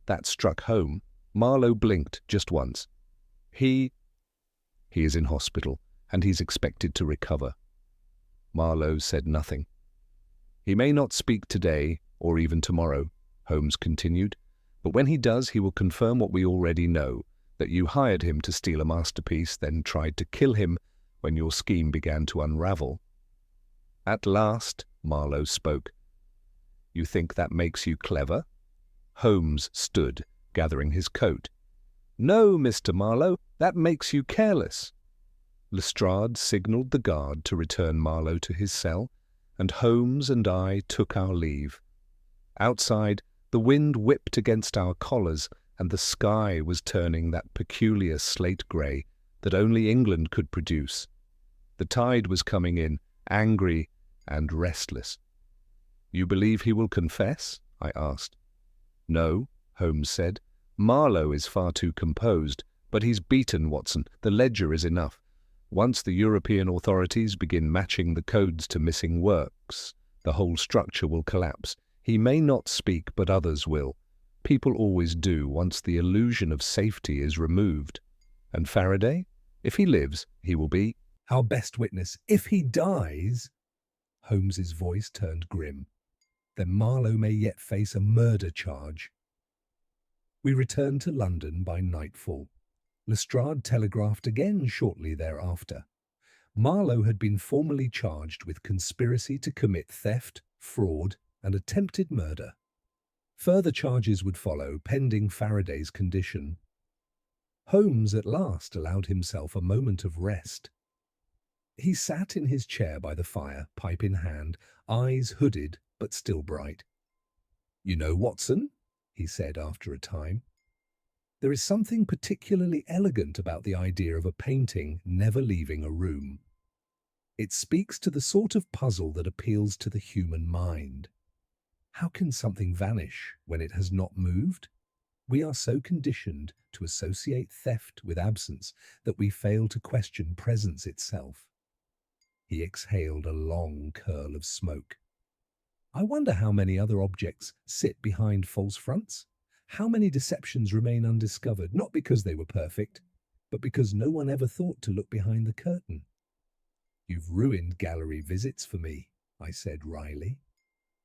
That struck home. Marlowe blinked just once. He is in hospital, and he's expected to recover." Marlowe said nothing. "He may not speak today, or even tomorrow," Holmes continued, "but when he does, he will confirm what we already know, that you hired him to steal a masterpiece, then tried to kill him when your scheme began to unravel." At last, Marlowe spoke. "You think that makes you clever?" Holmes stood, gathering his coat. "No, Mr. Marlowe, that makes you careless." Lestrade signalled the guard to return Marlowe to his cell, and Holmes and I took our leave. Outside, the wind whipped against our collars, and the sky was turning that peculiar slate grey that only England could produce. The tide was coming in, angry and restless. "You believe he will confess?" I asked. "No," Holmes said. "Marlowe is far too composed, but he's beaten Watson. The ledger is enough. Once the European authorities begin matching the codes to missing works, the whole structure will collapse. He may not speak, but others will. People always do once the illusion of safety is removed. And Faraday? If he lives, he will be our best witness. If he dies—" Holmes's voice turned grim. "Then Marlowe may yet face a murder charge." We returned to London by nightfall. Lestrade telegraphed again shortly thereafter. Marlowe had been formally charged with conspiracy to commit theft, fraud, and attempted murder. Further charges would follow, pending Faraday's condition. Holmes at last allowed himself a moment of rest. He sat in his chair by the fire, pipe in hand, eyes hooded but still bright. "You know, Watson," he said after a time, "there is something particularly elegant about the idea of a painting never leaving a room. It speaks to the sort of puzzle that appeals to the human mind. How can something vanish when it has not moved? We are so conditioned to associate theft with absence that we fail to question presence itself." He exhaled a long curl of smoke. "I wonder how many other objects sit behind false fronts? How many deceptions remain undiscovered, not because they were perfect, but because no one ever thought to look behind the curtain?" "You've ruined gallery visits for me," I said wryly.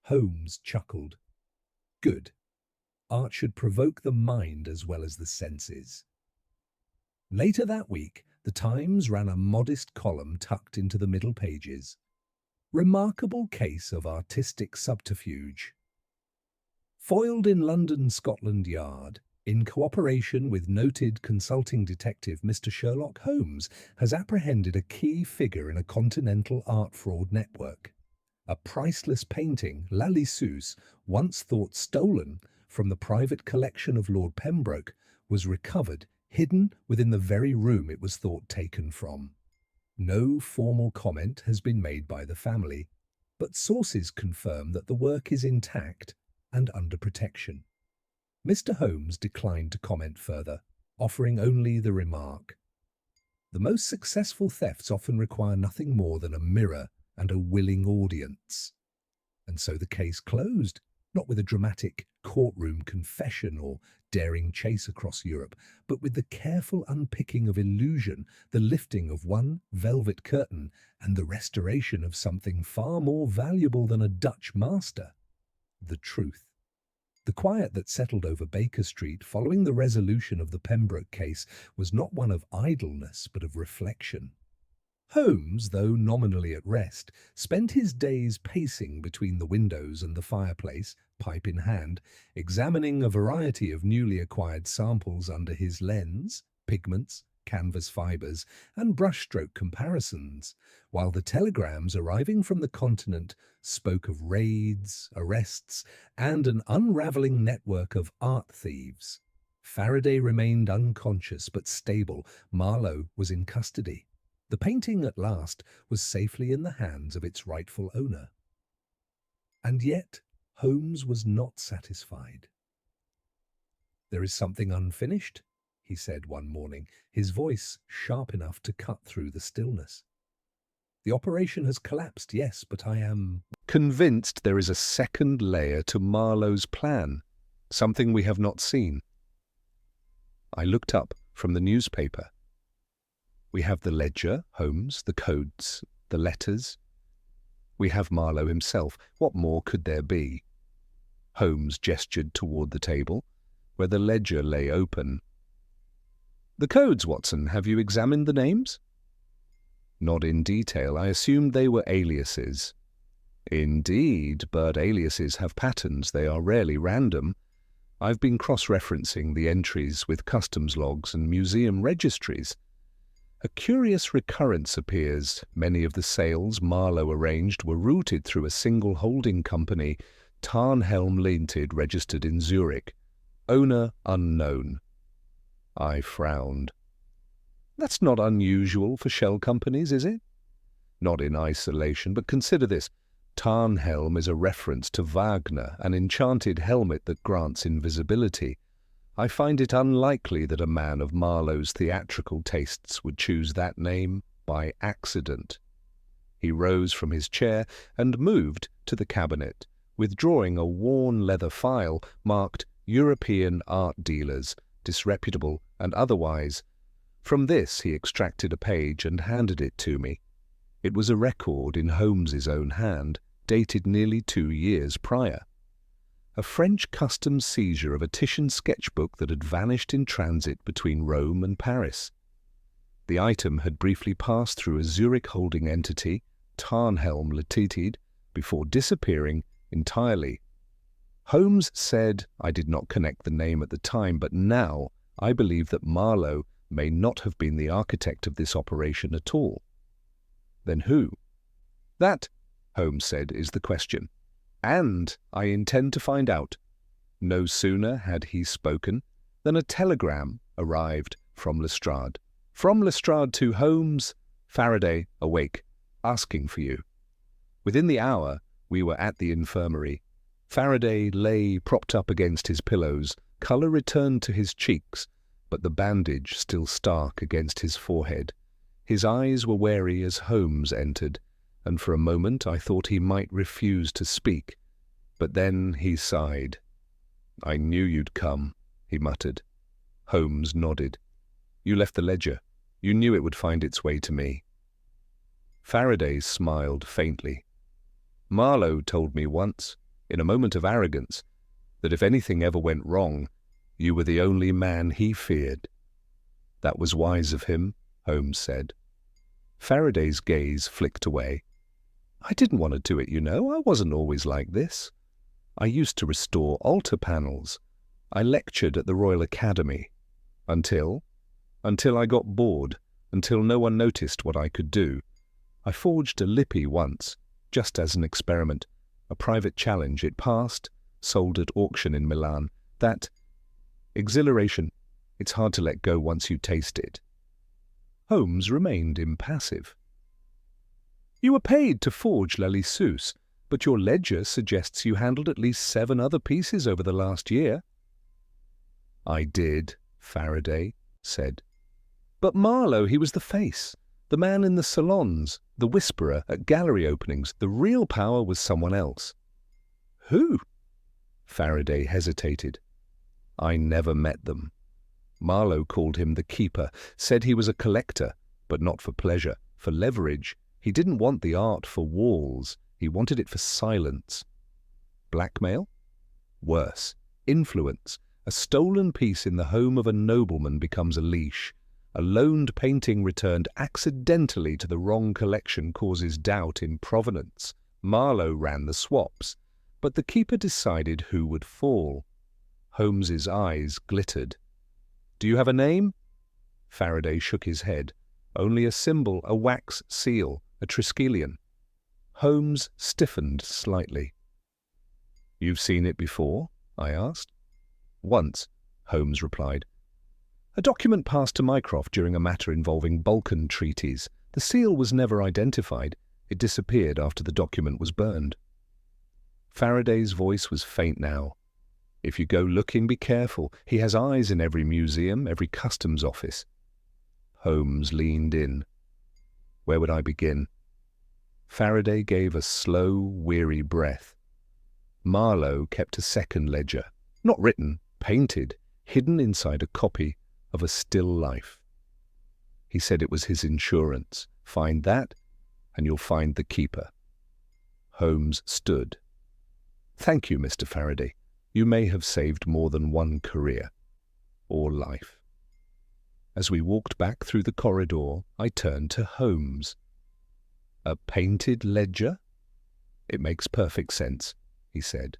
Holmes chuckled. "Good. Art should provoke the mind as well as the senses." Later that week, the Times ran a modest column tucked into the middle pages. "Remarkable case of artistic subterfuge. Foiled in London Scotland Yard, in cooperation with noted consulting detective Mr. Sherlock Holmes, has apprehended a key figure in a continental art fraud network. A priceless painting, La Lissus, once thought stolen from the private collection of Lord Pembroke, was recovered, hidden within the very room it was thought taken from. No formal comment has been made by the family, but sources confirm that the work is intact and under protection." Mr. Holmes declined to comment further, offering only the remark, "The most successful thefts often require nothing more than a mirror and a willing audience." And so the case closed, not with a dramatic courtroom confession or daring chase across Europe, but with the careful unpicking of illusion, the lifting of one velvet curtain, and the restoration of something far more valuable than a Dutch master: the truth. The quiet that settled over Baker Street following the resolution of the Pembroke case was not one of idleness but of reflection. Holmes, though nominally at rest, spent his days pacing between the windows and the fireplace, pipe in hand, examining a variety of newly acquired samples under his lens, pigments, canvas fibres, and brushstroke comparisons, while the telegrams arriving from the continent spoke of raids, arrests, and an unravelling network of art thieves. Faraday remained unconscious but stable. Marlowe was in custody. The painting at last was safely in the hands of its rightful owner. And yet Holmes was not satisfied. "There is something unfinished," he said one morning, his voice sharp enough to cut through the stillness. "The operation has collapsed, yes, but I am convinced there is a second layer to Marlowe's plan, something we have not seen." I looked up from the newspaper. "We have the ledger, Holmes, the codes, the letters. We have Marlowe himself. What more could there be?" Holmes gestured toward the table, where the ledger lay open. "The codes, Watson, have you examined the names?" "Not in detail. I assumed they were aliases." "Indeed, but aliases have patterns. They are rarely random. I've been cross-referencing the entries with customs logs and museum registries. A curious recurrence appears. Many of the sales Marlowe arranged were routed through a single holding company, Tarnhelm Limited, registered in Zurich. Owner unknown." I frowned. "That's not unusual for shell companies, is it?" "Not in isolation, but consider this. Tarnhelm is a reference to Wagner, an enchanted helmet that grants invisibility. I find it unlikely that a man of Marlowe's theatrical tastes would choose that name by accident." He rose from his chair and moved to the cabinet, withdrawing a worn leather file marked "European Art Dealers, Disreputable and Otherwise." From this he extracted a page and handed it to me. It was a record in Holmes's own hand, dated nearly 2 years prior. A French customs seizure of a Titian sketchbook that had vanished in transit between Rome and Paris. The item had briefly passed through a Zurich holding entity, Tarnhelm Limited, before disappearing entirely. Holmes said I did not connect the name at the time, but now I believe that Marlowe may not have been the architect of this operation at all. Then who? That, Holmes said, is the question. And I intend to find out. No sooner had he spoken than a telegram arrived from Lestrade. From Lestrade to Holmes, Faraday awake, asking for you. Within the hour, we were at the infirmary. Faraday lay propped up against his pillows, colour returned to his cheeks, but the bandage still stark against his forehead. His eyes were wary as Holmes entered, and for a moment I thought he might refuse to speak. But then he sighed. "I knew you'd come," he muttered. Holmes nodded. "You left the ledger. You knew it would find its way to me." Faraday smiled faintly. "Marlowe told me once, in a moment of arrogance, that if anything ever went wrong, you were the only man he feared." "That was wise of him," Holmes said. Faraday's gaze flicked away. "I didn't want to do it, you know. I wasn't always like this. I used to restore altar panels. I lectured at the Royal Academy. Until I got bored, until no one noticed what I could do. I forged a Lippi once, just as an experiment, a private challenge. It passed, sold at auction in Milan. That exhilaration, it's hard to let go once you taste it." Holmes remained impassive. "You were paid to forge La Lissus, but your ledger suggests you handled at least 7 other pieces over the last year." "I did," Faraday said. "But Marlowe, he was the face, the man in the salons, the whisperer at gallery openings. The real power was someone else." "Who?" Faraday hesitated. "I never met them. Marlowe called him the keeper, said he was a collector, but not for pleasure, for leverage. He didn't want the art for walls, he wanted it for silence." "Blackmail?" "Worse. Influence. A stolen piece in the home of a nobleman becomes a leash. A loaned painting returned accidentally to the wrong collection causes doubt in provenance. Marlowe ran the swaps, but the keeper decided who would fall." Holmes's eyes glittered. "Do you have a name?" Faraday shook his head. "Only a symbol, a wax seal, a Triskelion." Holmes stiffened slightly. "You've seen it before?" I asked. "Once," Holmes replied. "A document passed to Mycroft during a matter involving Balkan treaties. The seal was never identified. It disappeared after the document was burned." Faraday's voice was faint now. "If you go looking, be careful. He has eyes in every museum, every customs office." Holmes leaned in. Where would I begin? Faraday gave a slow, weary breath. Marlowe kept a second ledger, not written, painted, hidden inside a copy of a still life. He said it was his insurance. Find that, and you'll find the keeper. Holmes stood. "Thank you, Mr. Faraday. You may have saved more than one career, or life." As we walked back through the corridor, I turned to Holmes. "A painted ledger?" "It makes perfect sense," he said.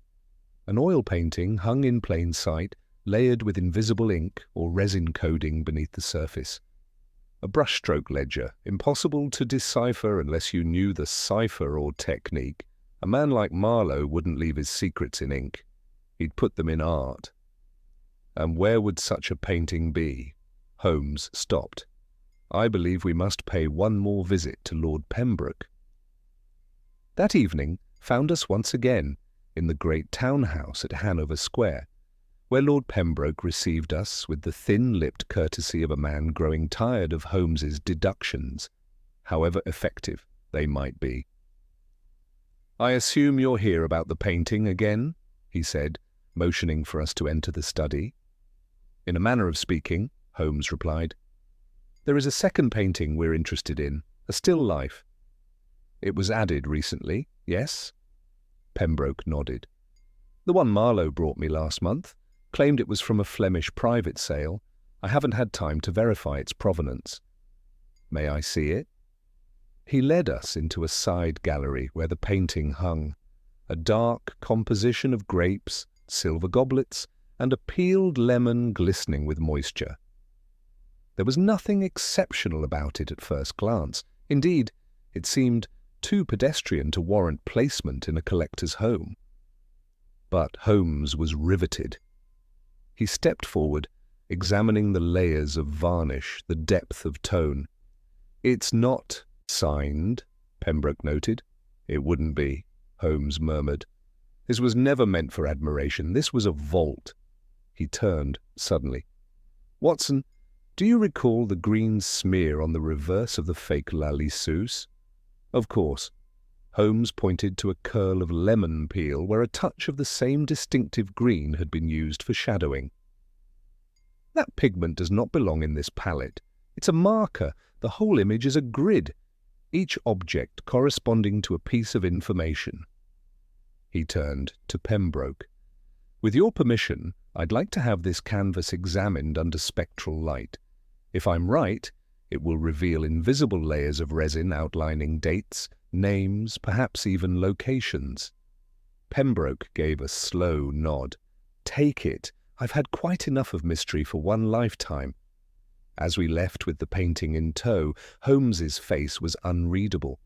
"An oil painting hung in plain sight, layered with invisible ink or resin coating beneath the surface. A brushstroke ledger, impossible to decipher unless you knew the cipher or technique. A man like Marlowe wouldn't leave his secrets in ink. He'd put them in art." "And where would such a painting be?" Holmes stopped. "I believe we must pay one more visit to Lord Pembroke." That evening found us once again in the great town-house at Hanover Square, where Lord Pembroke received us with the thin-lipped courtesy of a man growing tired of Holmes's deductions, however effective they might be. "I assume you're here about the painting again?" he said, motioning for us to enter the study. "In a manner of speaking," Holmes replied. "There is a second painting we're interested in, a still life." "It was added recently, yes?" Pembroke nodded. "The one Marlowe brought me last month. Claimed it was from a Flemish private sale. I haven't had time to verify its provenance." "May I see it?" He led us into a side gallery where the painting hung, a dark composition of grapes, silver goblets, and a peeled lemon glistening with moisture. There was nothing exceptional about it at first glance. Indeed, it seemed too pedestrian to warrant placement in a collector's home. But Holmes was riveted. He stepped forward, examining the layers of varnish, the depth of tone. "It's not signed," Pembroke noted. "It wouldn't be," Holmes murmured. "This was never meant for admiration. This was a vault." He turned suddenly. "Watson, do you recall the green smear on the reverse of the fake La Lisseuse?" "Of course." Holmes pointed to a curl of lemon peel where a touch of the same distinctive green had been used for shadowing. "That pigment does not belong in this palette. It's a marker. The whole image is a grid, each object corresponding to a piece of information." He turned to Pembroke. "With your permission, I'd like to have this canvas examined under spectral light. If I'm right, it will reveal invisible layers of resin outlining dates, names, perhaps even locations." Pembroke gave a slow nod. "Take it. I've had quite enough of mystery for one lifetime." As we left with the painting in tow, Holmes's face was unreadable.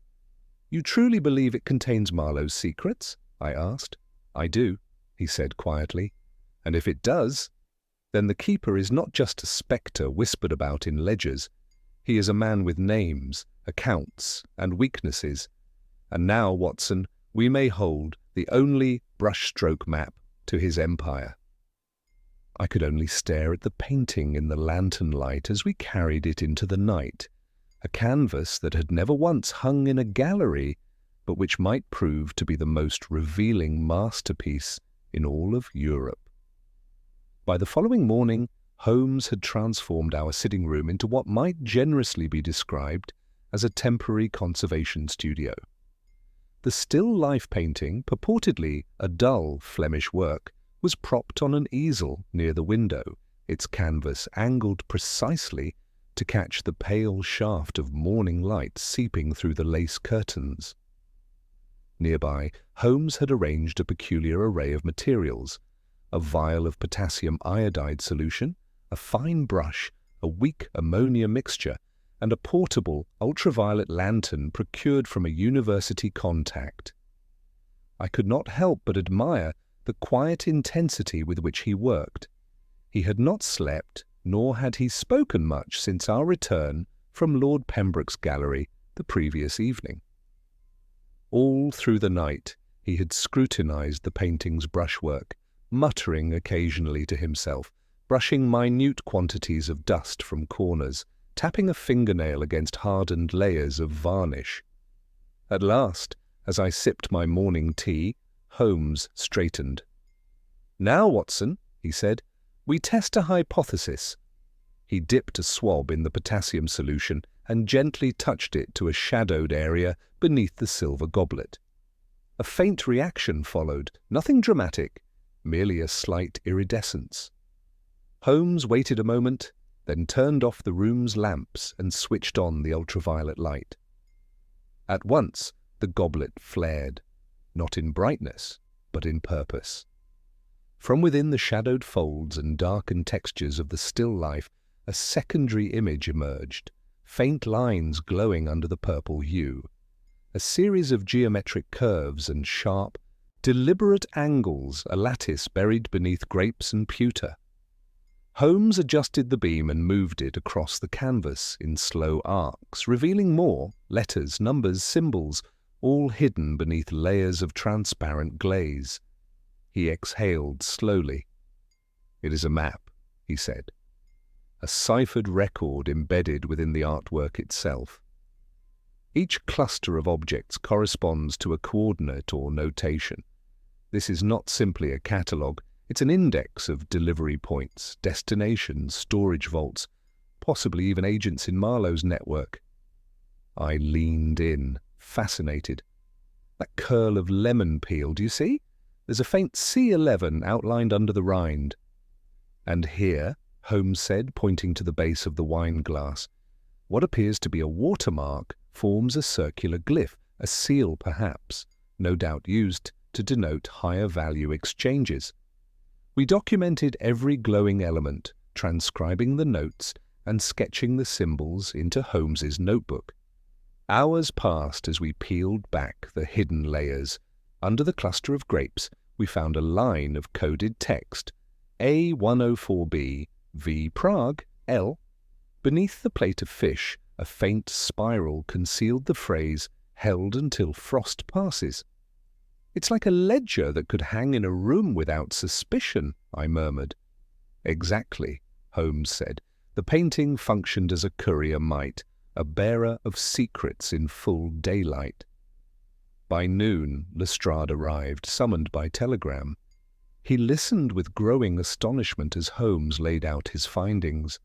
"You truly believe it contains Marlowe's secrets?" I asked. "I do," he said quietly. "And if it does, then the keeper is not just a spectre whispered about in ledgers. He is a man with names, accounts, and weaknesses. And now, Watson, we may hold the only brushstroke map to his empire." I could only stare at the painting in the lantern light as we carried it into the night, a canvas that had never once hung in a gallery, but which might prove to be the most revealing masterpiece in all of Europe. By the following morning, Holmes had transformed our sitting room into what might generously be described as a temporary conservation studio. The still life painting, purportedly a dull Flemish work, was propped on an easel near the window, its canvas angled precisely to catch the pale shaft of morning light seeping through the lace curtains. Nearby, Holmes had arranged a peculiar array of materials: a vial of potassium iodide solution, a fine brush, a weak ammonia mixture, and a portable ultraviolet lantern procured from a university contact. I could not help but admire the quiet intensity with which he worked. He had not slept, nor had he spoken much since our return from Lord Pembroke's gallery the previous evening. All through the night he had scrutinized the painting's brushwork, muttering occasionally to himself, brushing minute quantities of dust from corners, tapping a fingernail against hardened layers of varnish. At last, as I sipped my morning tea, Holmes straightened. "Now, Watson," he said, "we test a hypothesis." He dipped a swab in the potassium solution and gently touched it to a shadowed area beneath the silver goblet. A faint reaction followed, nothing dramatic, merely a slight iridescence. Holmes waited a moment, then turned off the room's lamps and switched on the ultraviolet light. At once, the goblet flared, not in brightness, but in purpose. From within the shadowed folds and darkened textures of the still life, a secondary image emerged, faint lines glowing under the purple hue, a series of geometric curves and sharp, deliberate angles, a lattice buried beneath grapes and pewter. Holmes adjusted the beam and moved it across the canvas in slow arcs, revealing more, letters, numbers, symbols, all hidden beneath layers of transparent glaze. He exhaled slowly. "It is a map," he said. "A ciphered record embedded within the artwork itself. Each cluster of objects corresponds to a coordinate or notation. This is not simply a catalogue, it's an index of delivery points, destinations, storage vaults, possibly even agents in Marlowe's network." I leaned in, fascinated. "That curl of lemon peel, do you see? There's a faint C11 outlined under the rind." "And here," Holmes said, pointing to the base of the wine glass, "what appears to be a watermark forms a circular glyph, a seal perhaps, no doubt used to denote higher value exchanges. We documented every glowing element, transcribing the notes and sketching the symbols into Holmes's notebook. Hours passed as we peeled back the hidden layers. Under the cluster of grapes, we found a line of coded text. A104B, V Prague, L. Beneath the plate of fish, a faint spiral concealed the phrase, held until frost passes. It's like a ledger that could hang in a room without suspicion, I murmured. Exactly, Holmes said. The painting functioned as a courier might, a bearer of secrets in full daylight. By noon, Lestrade arrived, summoned by telegram. He listened with growing astonishment as Holmes laid out his findings.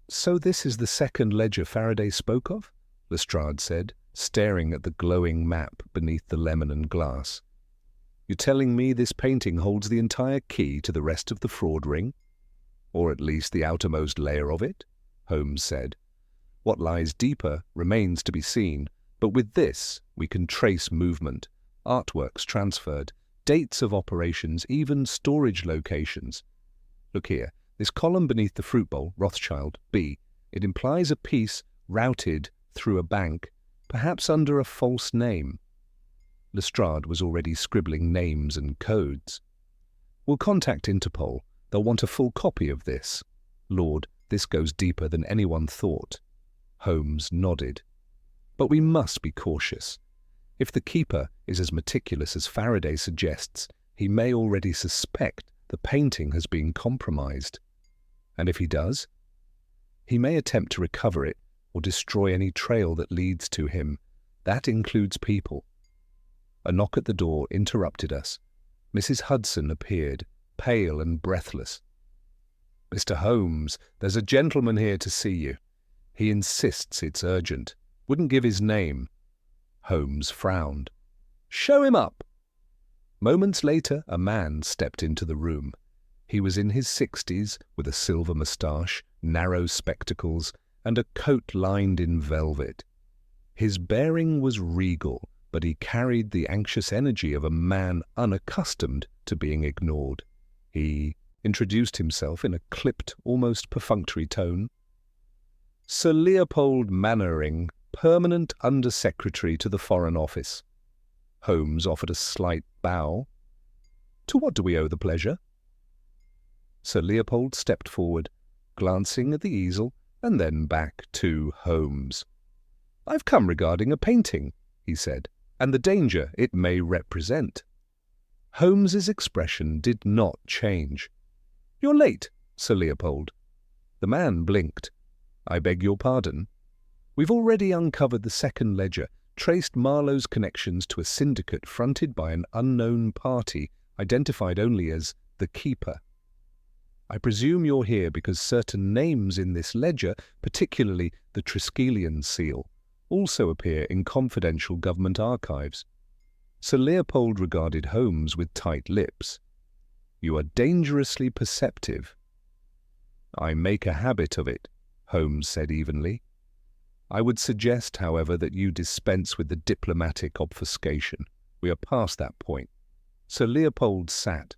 "So this is the second ledger Faraday spoke of?" Lestrade said, staring at the glowing map beneath the lemon and glass. "You're telling me this painting holds the entire key to the rest of the fraud ring? Or at least the outermost layer of it?" Holmes said. "What lies deeper remains to be seen, but with this we can trace movement, artworks transferred, dates of operations, even storage locations. Look here, this column beneath the fruit bowl, Rothschild, B, it implies a piece routed through a bank, perhaps under a false name." Lestrade was already scribbling names and codes. "We'll contact Interpol. They'll want a full copy of this. Lord, this goes deeper than anyone thought." Holmes nodded. "But we must be cautious. If the keeper is as meticulous as Faraday suggests, he may already suspect the painting has been compromised. And if he does, he may attempt to recover it or destroy any trail that leads to him. That includes people." A knock at the door interrupted us. Mrs. Hudson appeared, pale and breathless. "Mr. Holmes, there's a gentleman here to see you. He insists it's urgent. Wouldn't give his name." Holmes frowned. "Show him up." Moments later, a man stepped into the room. He was in his 60s, with a silver moustache, narrow spectacles, and a coat lined in velvet. His bearing was regal, but he carried the anxious energy of a man unaccustomed to being ignored. He introduced himself in a clipped, almost perfunctory tone. "Sir Leopold Mannering, Permanent Under-Secretary to the Foreign Office." Holmes offered a slight bow. "To what do we owe the pleasure?" Sir Leopold stepped forward, glancing at the easel and then back to Holmes. "I've come regarding a painting," he said, "and the danger it may represent." Holmes's expression did not change. "You're late, Sir Leopold." The man blinked. "I beg your pardon." "We've already uncovered the second ledger, traced Marlowe's connections to a syndicate fronted by an unknown party, identified only as the Keeper. I presume you're here because certain names in this ledger, particularly the Triskelion seal, also appear in confidential government archives." Sir Leopold regarded Holmes with tight lips. "You are dangerously perceptive." "I make a habit of it," Holmes said evenly. "I would suggest, however, that you dispense with the diplomatic obfuscation. We are past that point." Sir Leopold sat.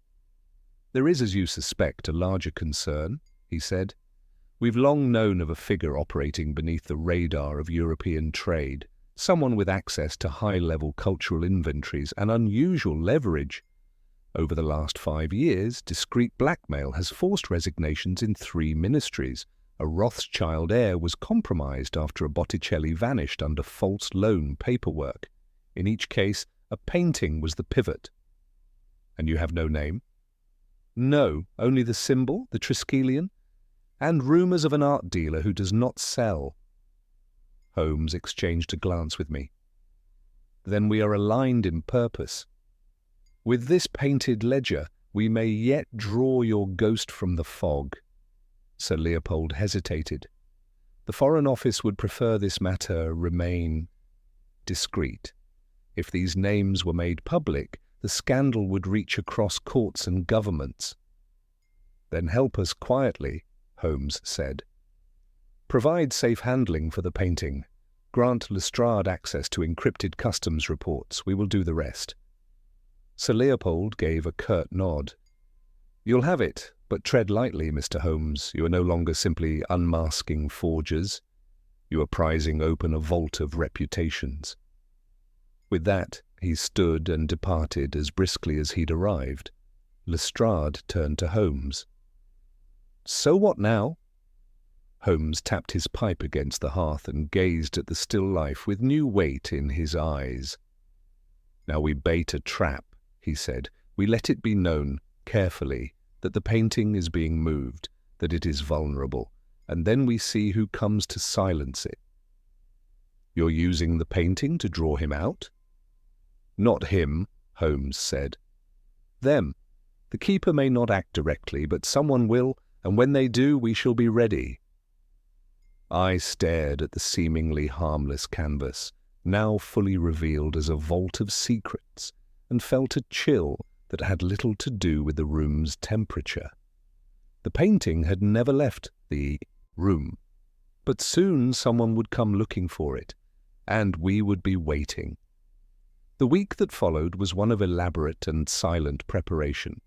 "There is, as you suspect, a larger concern," he said. "We've long known of a figure operating beneath the radar of European trade, someone with access to high-level cultural inventories and unusual leverage. Over the last 5 years, discreet blackmail has forced resignations in 3 ministries. A Rothschild heir was compromised after a Botticelli vanished under false loan paperwork. In each case, a painting was the pivot." "And you have no name?" "No, only the symbol, the Triskelion, and rumours of an art dealer who does not sell." Holmes exchanged a glance with me. "Then we are aligned in purpose. With this painted ledger, we may yet draw your ghost from the fog." Sir Leopold hesitated. "The Foreign Office would prefer this matter remain discreet. If these names were made public, the scandal would reach across courts and governments." "Then help us quietly," Holmes said. "Provide safe handling for the painting. Grant Lestrade access to encrypted customs reports. We will do the rest." Sir Leopold gave a curt nod. "You'll have it, But tread lightly, Mr. Holmes. You are no longer simply unmasking forgers. You are prizing open a vault of reputations." With that, he stood and departed as briskly as he'd arrived. Lestrade turned to Holmes. "So what now?" Holmes tapped his pipe against the hearth and gazed at the still life with new weight in his eyes. "Now we bait a trap," he said. "We let it be known, carefully, that the painting is being moved, that it is vulnerable, and then we see who comes to silence it." "You're using the painting to draw him out?" "Not him," Holmes said. "Them. The keeper may not act directly, but someone will, and when they do, we shall be ready." I stared at the seemingly harmless canvas, now fully revealed as a vault of secrets, and felt a chill that had little to do with the room's temperature. The painting had never left the room, but soon someone would come looking for it, and we would be waiting. The week that followed was one of elaborate and silent preparation.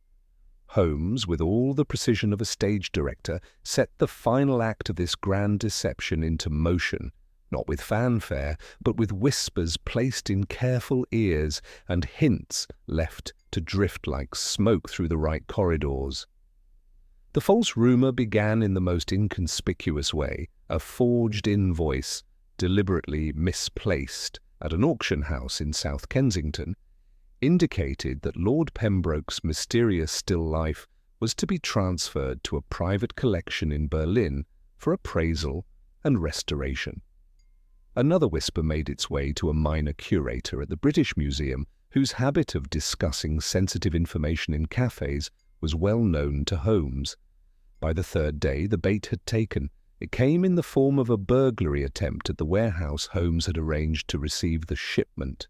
Holmes, with all the precision of a stage director, set the final act of this grand deception into motion, not with fanfare, but with whispers placed in careful ears and hints left to drift like smoke through the right corridors. The false rumour began in the most inconspicuous way, a forged invoice, deliberately misplaced at an auction house in South Kensington, indicated that Lord Pembroke's mysterious still life was to be transferred to a private collection in Berlin for appraisal and restoration. Another whisper made its way to a minor curator at the British Museum, whose habit of discussing sensitive information in cafes was well known to Holmes. By the third day, the bait had taken. It came in the form of a burglary attempt at the warehouse Holmes had arranged to receive the shipment.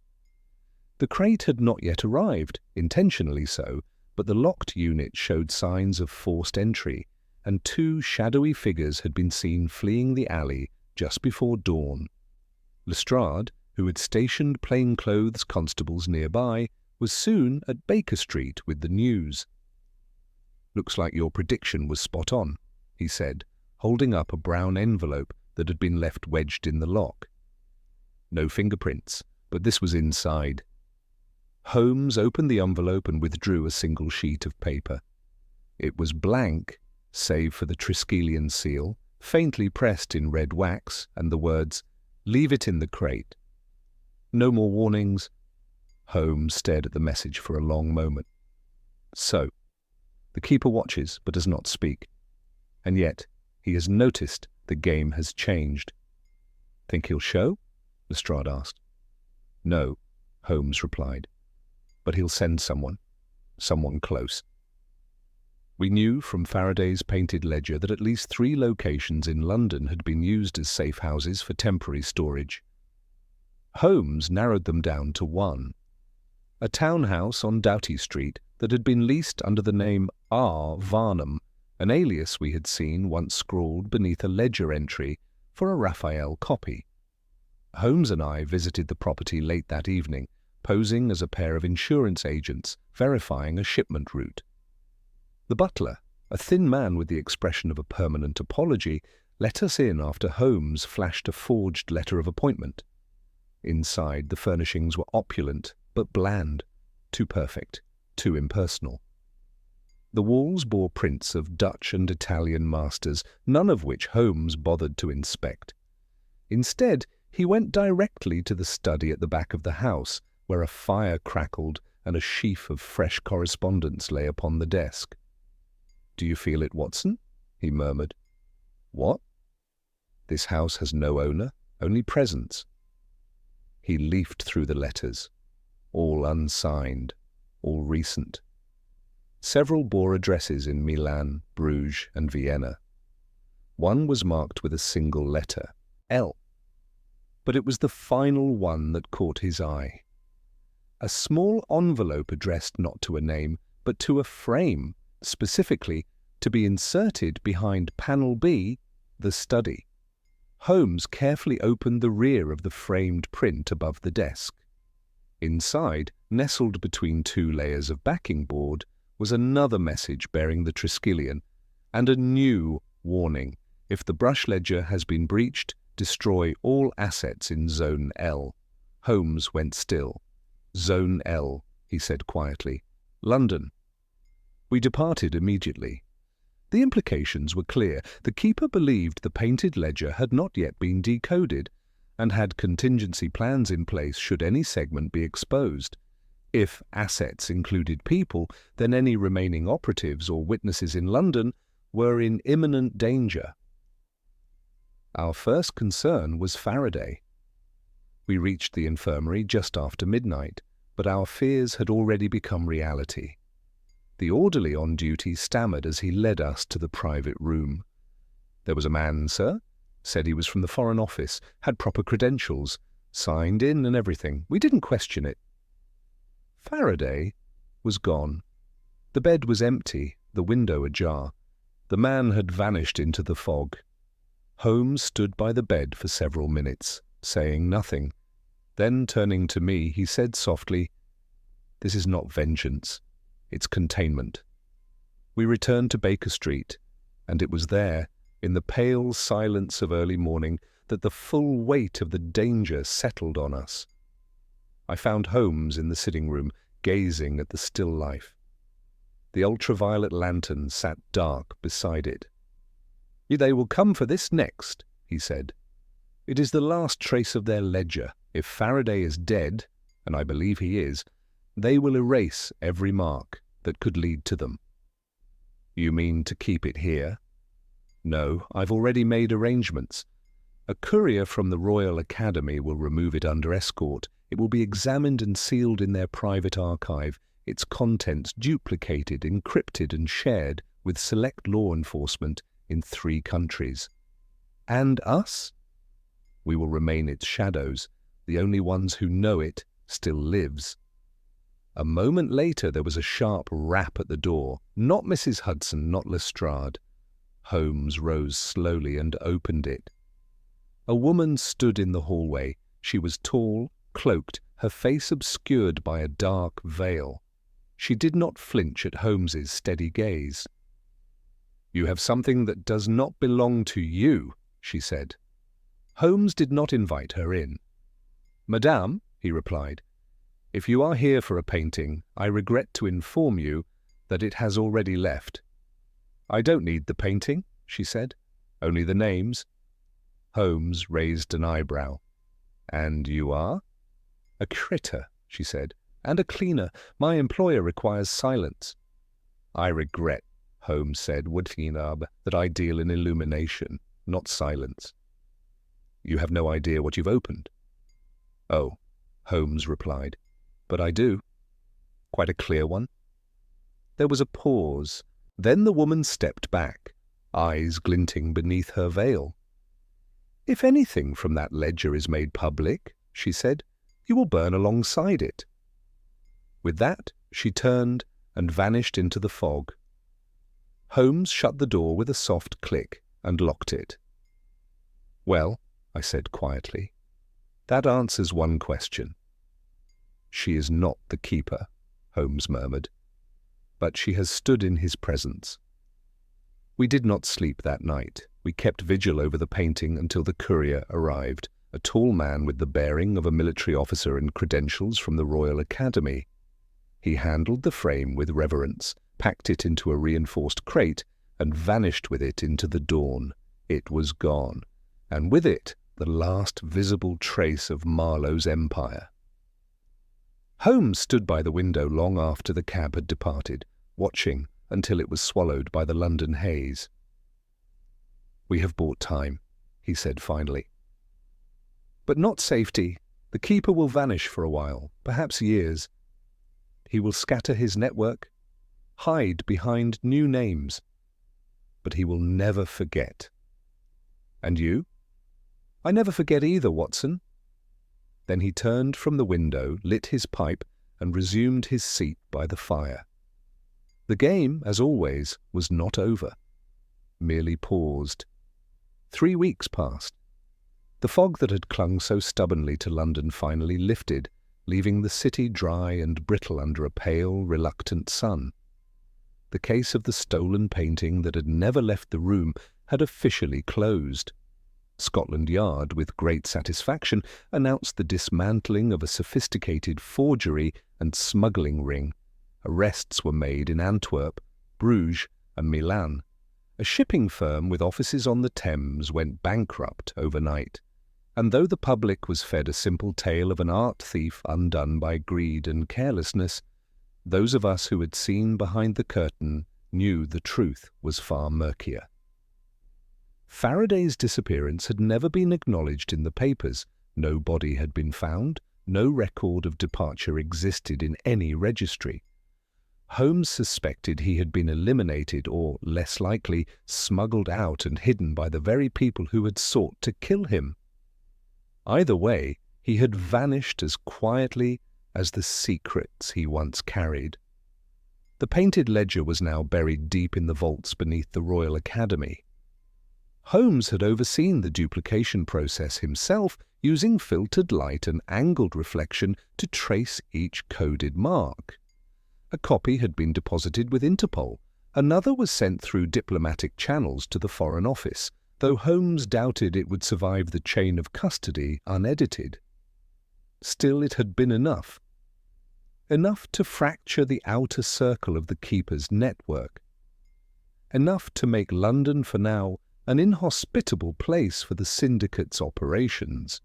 The crate had not yet arrived, intentionally so, but the locked unit showed signs of forced entry, and two shadowy figures had been seen fleeing the alley just before dawn. Lestrade, who had stationed plainclothes constables nearby, was soon at Baker Street with the news. "Looks like your prediction was spot on," he said, holding up a brown envelope that had been left wedged in the lock. No fingerprints, but this was inside. Holmes opened the envelope and withdrew a single sheet of paper. It was blank, save for the Triskelion seal, faintly pressed in red wax, and the words, "Leave it in the crate." No more warnings. Holmes stared at the message for a long moment. So, the keeper watches but does not speak. And yet, he has noticed the game has changed. "Think he'll show?" Lestrade asked. "No," Holmes replied. "But he'll send someone close." We knew from Faraday's painted ledger that at least 3 locations in London had been used as safe houses for temporary storage. Holmes narrowed them down to one. A townhouse on Doughty Street that had been leased under the name R. Varnum, an alias we had seen once scrawled beneath a ledger entry for a Raphael copy. Holmes and I visited the property late that evening, posing as a pair of insurance agents verifying a shipment route. The butler, a thin man with the expression of a permanent apology, let us in after Holmes flashed a forged letter of appointment. Inside, the furnishings were opulent but bland, too perfect, too impersonal. The walls bore prints of Dutch and Italian masters, none of which Holmes bothered to inspect. Instead, he went directly to the study at the back of the house, where a fire crackled and a sheaf of fresh correspondence lay upon the desk. "Do you feel it, Watson?" he murmured. "What?" "This house has no owner, only presence." He leafed through the letters, all unsigned, all recent. Several bore addresses in Milan, Bruges, and Vienna. One was marked with a single letter, L. But it was the final one that caught his eye. A small envelope addressed not to a name, but to a frame, specifically to be inserted behind panel B, the study. Holmes carefully opened the rear of the framed print above the desk. Inside, nestled between 2 layers of backing board, was another message bearing the Triskelion, and a new warning. If the brush ledger has been breached, destroy all assets in Zone L. Holmes went still. Zone L, he said quietly. London. We departed immediately. The implications were clear. The keeper believed the painted ledger had not yet been decoded, and had contingency plans in place should any segment be exposed. If assets included people, then any remaining operatives or witnesses in London were in imminent danger. Our first concern was Faraday. We reached the infirmary just after midnight, but our fears had already become reality. The orderly on duty stammered as he led us to the private room. There was a man, sir, said he was from the Foreign Office, had proper credentials, signed in and everything. We didn't question it. Faraday was gone. The bed was empty, the window ajar. The man had vanished into the fog. Holmes stood by the bed for several minutes, saying nothing. Then, turning to me, he said softly, "This is not vengeance. It's containment." We returned to Baker Street, and it was there, in the pale silence of early morning, that the full weight of the danger settled on us. I found Holmes in the sitting room, gazing at the still life. The ultraviolet lantern sat dark beside it. "They will come for this next," he said. "It is the last trace of their ledger. If Faraday is dead, and I believe he is, they will erase every mark that could lead to them." "You mean to keep it here?" "No, I've already made arrangements. A courier from the Royal Academy will remove it under escort. It will be examined and sealed in their private archive, its contents duplicated, encrypted and shared with select law enforcement in 3 countries. And us? We will remain its shadows. The only ones who know it still lives." A moment later there was a sharp rap at the door. Not Mrs. Hudson, not Lestrade. Holmes rose slowly and opened it. A woman stood in the hallway. She was tall, cloaked, her face obscured by a dark veil. She did not flinch at Holmes's steady gaze. "You have something that does not belong to you," she said. Holmes did not invite her in. "Madame," he replied, "if you are here for a painting, I regret to inform you that it has already left." "I don't need the painting," she said, "only the names." Holmes raised an eyebrow. "And you are?" "A critter," she said, "and a cleaner. My employer requires silence." "I regret," Holmes said, "that I deal in illumination, not silence." "You have no idea what you've opened?" "Oh," Holmes replied, "but I do. Quite a clear one." There was a pause. Then the woman stepped back, eyes glinting beneath her veil. "If anything from that ledger is made public," she said, "you will burn alongside it." With that, she turned and vanished into the fog. Holmes shut the door with a soft click and locked it. "Well," I said quietly, "that answers one question." "She is not the keeper," Holmes murmured, "but she has stood in his presence." We did not sleep that night. We kept vigil over the painting until the courier arrived, a tall man with the bearing of a military officer and credentials from the Royal Academy. He handled the frame with reverence, packed it into a reinforced crate, and vanished with it into the dawn. It was gone, and with it the last visible trace of Marlowe's empire. Holmes stood by the window long after the cab had departed, watching until it was swallowed by the London haze. "We have bought time," he said finally. "But not safety. The keeper will vanish for a while, perhaps years. He will scatter his network, hide behind new names. But he will never forget. And you?" "I never forget either, Watson." Then he turned from the window, lit his pipe, and resumed his seat by the fire. The game, as always, was not over, merely paused. 3 weeks passed. The fog that had clung so stubbornly to London finally lifted, leaving the city dry and brittle under a pale, reluctant sun. The case of the stolen painting that had never left the room had officially closed. Scotland Yard, with great satisfaction, announced the dismantling of a sophisticated forgery and smuggling ring. Arrests were made in Antwerp, Bruges, and Milan. A shipping firm with offices on the Thames went bankrupt overnight. And though the public was fed a simple tale of an art thief undone by greed and carelessness, those of us who had seen behind the curtain knew the truth was far murkier. Faraday's disappearance had never been acknowledged in the papers. No body had been found. No record of departure existed in any registry. Holmes suspected he had been eliminated or, less likely, smuggled out and hidden by the very people who had sought to kill him. Either way, he had vanished as quietly as the secrets he once carried. The painted ledger was now buried deep in the vaults beneath the Royal Academy. Holmes had overseen the duplication process himself, using filtered light and angled reflection to trace each coded mark. A copy had been deposited with Interpol. Another was sent through diplomatic channels to the Foreign Office, though Holmes doubted it would survive the chain of custody unedited. Still, it had been enough. Enough to fracture the outer circle of the keeper's network. Enough to make London, for now, an inhospitable place for the syndicate's operations.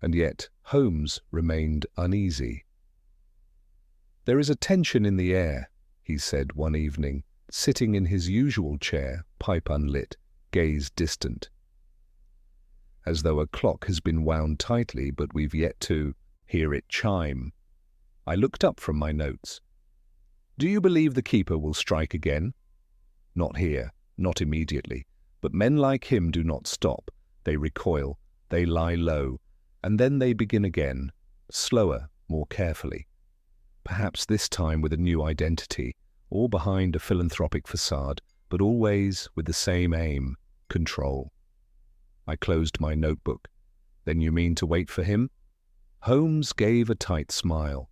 And yet Holmes remained uneasy. "There is a tension in the air," he said one evening, sitting in his usual chair, pipe unlit, gaze distant. "As though a clock has been wound tightly, but we've yet to hear it chime." I looked up from my notes. "Do you believe the keeper will strike again?" "Not here, not immediately. But men like him do not stop. They recoil, they lie low, and then they begin again, slower, more carefully. Perhaps this time with a new identity, or behind a philanthropic facade, but always with the same aim, control." I closed my notebook. "Then you mean to wait for him?" Holmes gave a tight smile.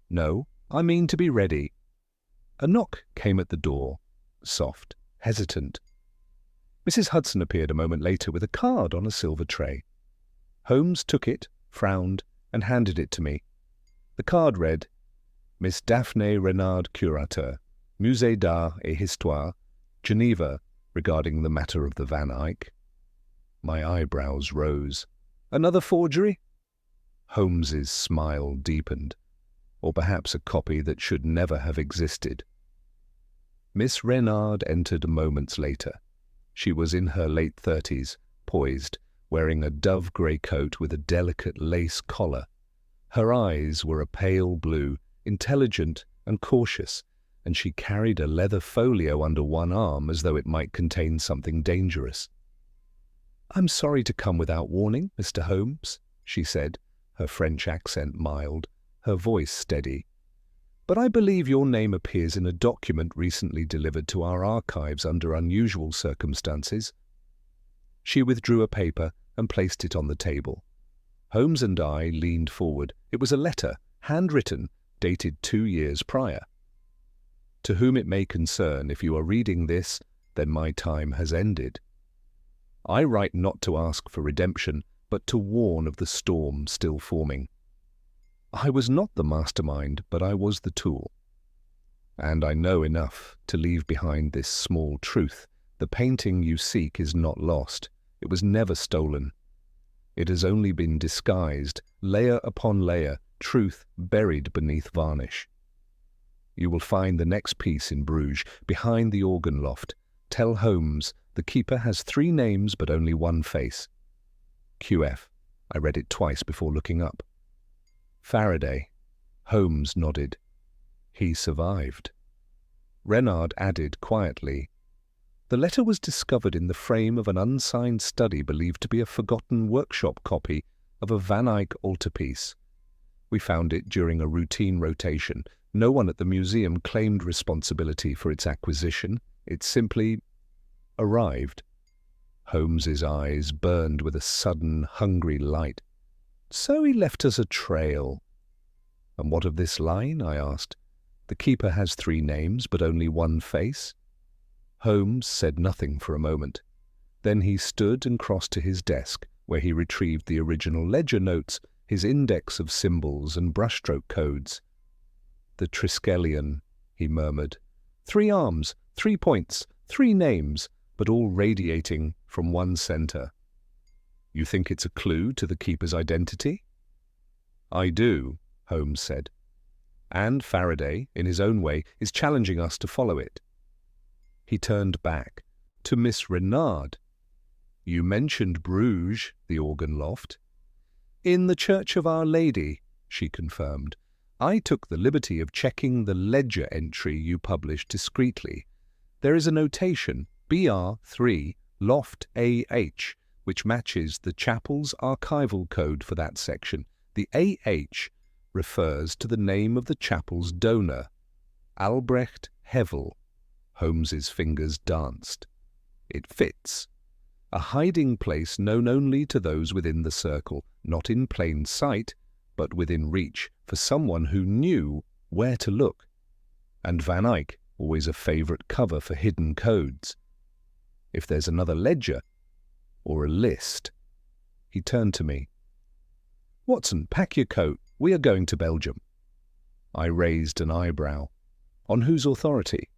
"No, I mean to be ready." A knock came at the door, soft, hesitant. Mrs. Hudson appeared a moment later with a card on a silver tray. Holmes took it, frowned, and handed it to me. The card read, "Miss Daphne Renard, Curateur, Musée d'Art et Histoire, Geneva, regarding the matter of the Van Eyck." My eyebrows rose. "Another forgery?" Holmes's smile deepened. "Or perhaps a copy that should never have existed." Miss Renard entered moments later. She was in her late 30s, poised, wearing a dove-grey coat with a delicate lace collar. Her eyes were a pale blue, intelligent and cautious, and she carried a leather folio under one arm as though it might contain something dangerous. "I'm sorry to come without warning, Mr. Holmes," she said, her French accent mild, her voice steady. "But I believe your name appears in a document recently delivered to our archives under unusual circumstances." She withdrew a paper and placed it on the table. Holmes and I leaned forward. It was a letter, handwritten, dated 2 years prior. "To whom it may concern, if you are reading this, then my time has ended. I write not to ask for redemption, but to warn of the storm still forming. I was not the mastermind, but I was the tool. And I know enough to leave behind this small truth. The painting you seek is not lost. It was never stolen. It has only been disguised, layer upon layer, truth buried beneath varnish. You will find the next piece in Bruges, behind the organ loft. Tell Holmes the keeper has 3 names but only 1 face. QF. I read it twice before looking up. Faraday. Holmes nodded. He survived. Renard added quietly, "The letter was discovered in the frame of an unsigned study believed to be a forgotten workshop copy of a Van Eyck altarpiece. We found it during a routine rotation. No one at the museum claimed responsibility for its acquisition. It simply arrived." Holmes's eyes burned with a sudden, hungry light. "So he left us a trail." "And what of this line?" I asked. The keeper has 3 names, but only 1 face. Holmes said nothing for a moment. Then he stood and crossed to his desk, where he retrieved the original ledger notes, his index of symbols and brushstroke codes. "The Triskelion," he murmured. 3 arms, 3 points, 3 names, but all radiating from one center. "You think it's a clue to the keeper's identity?" "I do," Holmes said. "And Faraday, in his own way, is challenging us to follow it." He turned back to Miss Renard. "You mentioned Bruges, the organ loft." "In the Church of Our Lady," she confirmed. "I took the liberty of checking the ledger entry you published discreetly. There is a notation, BR3, Loft AH, which matches the chapel's archival code for that section. The AH refers to the name of the chapel's donor, Albrecht Hevel." Holmes's fingers danced. "It fits. A hiding place known only to those within the circle, not in plain sight, but within reach for someone who knew where to look. And Van Eyck, always a favorite cover for hidden codes. If there's another ledger, or a list." He turned to me. "Watson, pack your coat. We are going to Belgium." I raised an eyebrow. "On whose authority?"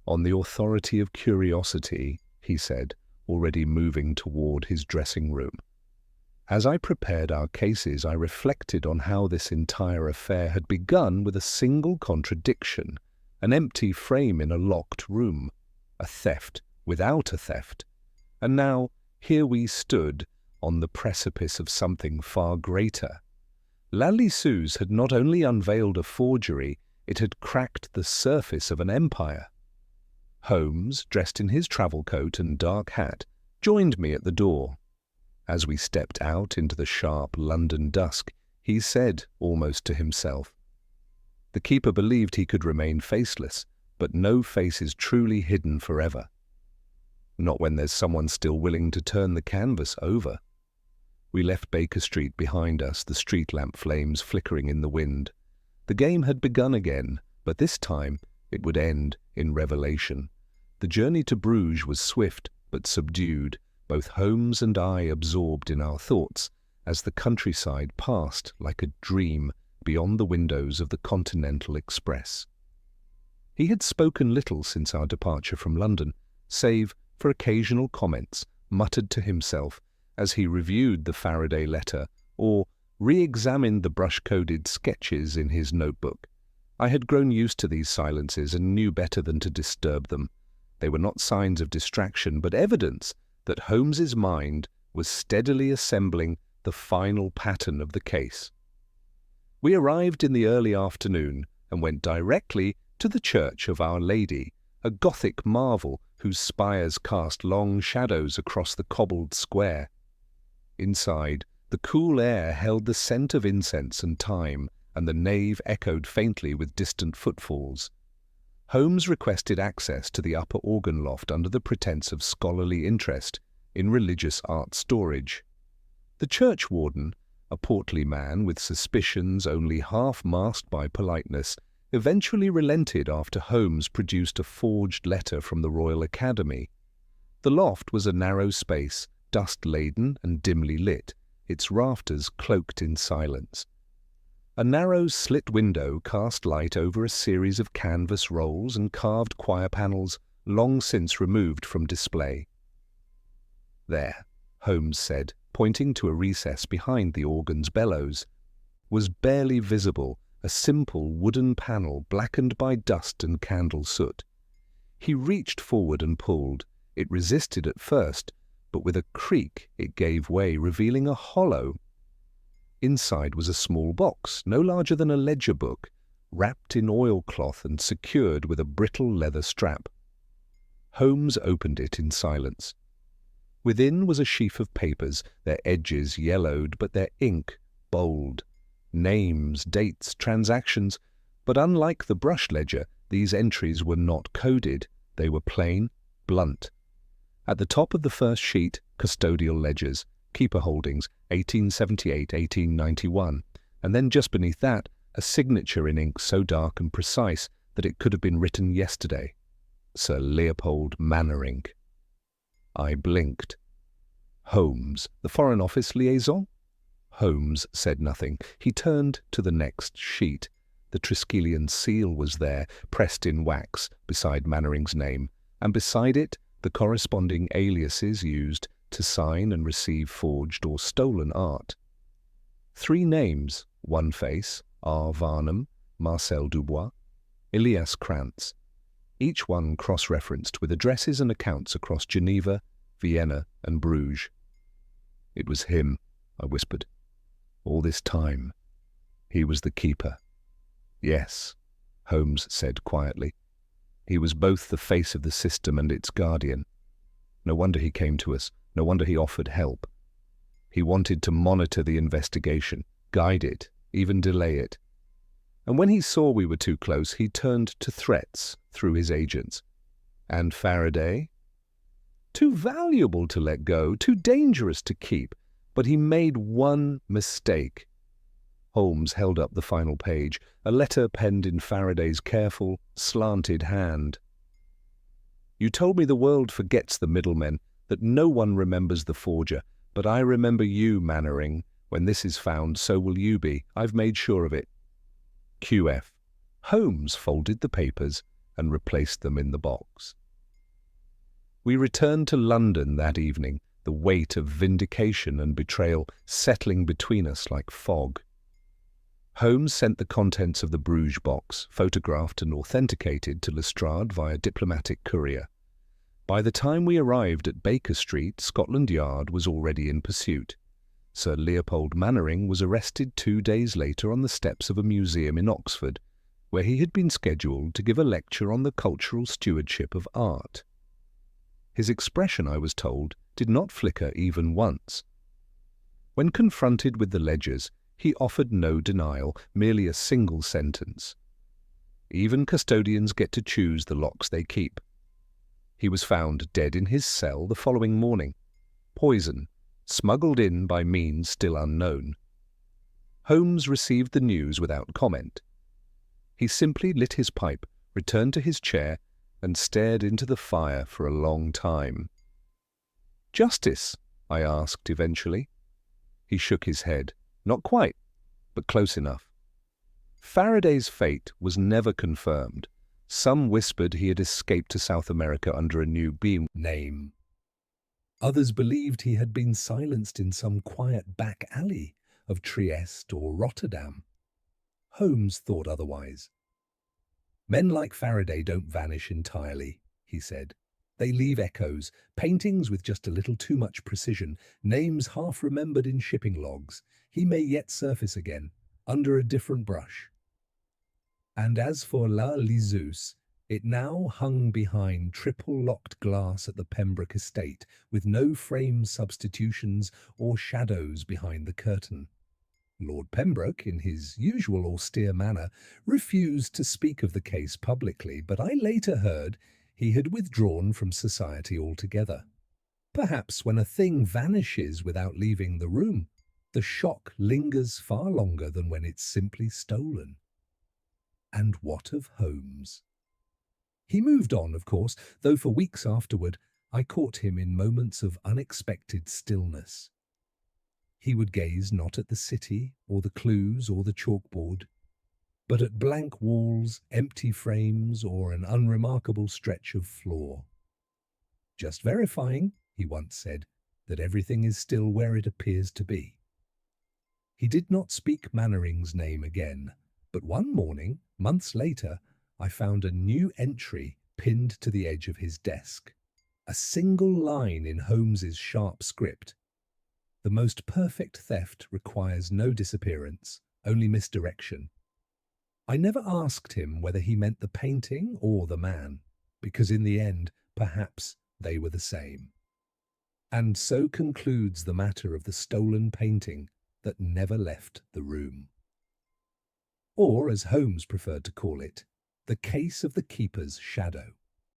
"On the authority of curiosity," he said, already moving toward his dressing room. As I prepared our cases, I reflected on how this entire affair had begun with a single contradiction, an empty frame in a locked room, a theft without a theft. And now, here we stood on the precipice of something far greater. Lalissou's had not only unveiled a forgery, it had cracked the surface of an empire. Holmes, dressed in his travel coat and dark hat, joined me at the door. As we stepped out into the sharp London dusk, he said, almost to himself, "The keeper believed he could remain faceless, but no face is truly hidden forever. Not when there's someone still willing to turn the canvas over." We left Baker Street behind us, the street lamp flames flickering in the wind. The game had begun again, but this time it would end in revelation. The journey to Bruges was swift but subdued, both Holmes and I absorbed in our thoughts, as the countryside passed like a dream beyond the windows of the Continental Express. He had spoken little since our departure from London, save for occasional comments muttered to himself as he reviewed the Faraday letter or re-examined the brush-coded sketches in his notebook. I had grown used to these silences and knew better than to disturb them. They were not signs of distraction, but evidence that Holmes's mind was steadily assembling the final pattern of the case. We arrived in the early afternoon and went directly to the Church of Our Lady, a Gothic marvel whose spires cast long shadows across the cobbled square. Inside, the cool air held the scent of incense and thyme, and the nave echoed faintly with distant footfalls. Holmes requested access to the upper organ loft under the pretense of scholarly interest in religious art storage. The churchwarden, a portly man with suspicions only half masked by politeness, eventually relented after Holmes produced a forged letter from the Royal Academy. The loft was a narrow space, dust-laden and dimly lit, its rafters cloaked in silence. A narrow slit window cast light over a series of canvas rolls and carved choir panels long since removed from display. "There," Holmes said, pointing to a recess behind the organ's bellows, was barely visible, a simple wooden panel blackened by dust and candle soot. He reached forward and pulled. It resisted at first, but with a creak it gave way, revealing a hollow. Inside was a small box, no larger than a ledger book, wrapped in oilcloth and secured with a brittle leather strap. Holmes opened it in silence. Within was a sheaf of papers, their edges yellowed but their ink bold. Names, dates, transactions, but unlike the brush ledger, these entries were not coded. They were plain, blunt. At the top of the first sheet, custodial ledgers, keeper holdings, 1878-1891, and then just beneath that, a signature in ink so dark and precise that it could have been written yesterday. Sir Leopold Mannering. I blinked. Holmes, the Foreign Office liaison? Holmes said nothing. He turned to the next sheet. The Triskelion seal was there, pressed in wax, beside Mannering's name, and beside it the corresponding aliases used to sign and receive forged or stolen art. 3 names, one face, R. Varnum, Marcel Dubois, Elias Krantz, each one cross-referenced with addresses and accounts across Geneva, Vienna, and Bruges. It was him, I whispered. All this time, he was the keeper. Yes, Holmes said quietly. He was both the face of the system and its guardian. No wonder he came to us. No wonder he offered help. He wanted to monitor the investigation, guide it, even delay it. And when he saw we were too close, he turned to threats through his agents. And Faraday? Too valuable to let go, too dangerous to keep. But he made one mistake. Holmes held up the final page, a letter penned in Faraday's careful, slanted hand. You told me the world forgets the middlemen, that no one remembers the forger, but I remember you, Mannering. When this is found, so will you be. I've made sure of it. QF. Holmes folded the papers and replaced them in the box. We returned to London that evening, the weight of vindication and betrayal settling between us like fog. Holmes sent the contents of the Bruges box, photographed and authenticated, to Lestrade via diplomatic courier. By the time we arrived at Baker Street, Scotland Yard was already in pursuit. Sir Leopold Mannering was arrested 2 days later on the steps of a museum in Oxford, where he had been scheduled to give a lecture on the cultural stewardship of art. His expression, I was told, did not flicker even once. When confronted with the ledgers, he offered no denial, merely a single sentence. Even custodians get to choose the locks they keep. He was found dead in his cell the following morning. Poison, smuggled in by means still unknown. Holmes received the news without comment. He simply lit his pipe, returned to his chair, and stared into the fire for a long time. Justice? I asked eventually. He shook his head. Not quite, but close enough. Faraday's fate was never confirmed. Some whispered he had escaped to South America under a new beam name. Others believed he had been silenced in some quiet back alley of Trieste or Rotterdam. Holmes thought otherwise. Men like Faraday don't vanish entirely, he said. They leave echoes, paintings with just a little too much precision, names half remembered in shipping logs. He may yet surface again, under a different brush. And as for La Liseuse, it now hung behind triple-locked glass at the Pembroke estate, with no frame substitutions or shadows behind the curtain. Lord Pembroke, in his usual austere manner, refused to speak of the case publicly, but I later heard he had withdrawn from society altogether. Perhaps when a thing vanishes without leaving the room, the shock lingers far longer than when it's simply stolen. And what of Holmes? He moved on, of course, though for weeks afterward I caught him in moments of unexpected stillness. He would gaze not at the city, or the clues, or the chalkboard, but at blank walls, empty frames, or an unremarkable stretch of floor. Just verifying, he once said, that everything is still where it appears to be. He did not speak Mannering's name again, but one morning, months later, I found a new entry pinned to the edge of his desk. A single line in Holmes's sharp script. The most perfect theft requires no disappearance, only misdirection. I never asked him whether he meant the painting or the man, because in the end, perhaps they were the same. And so concludes the matter of the stolen painting that never left the room. Or, as Holmes preferred to call it, the case of the keeper's shadow.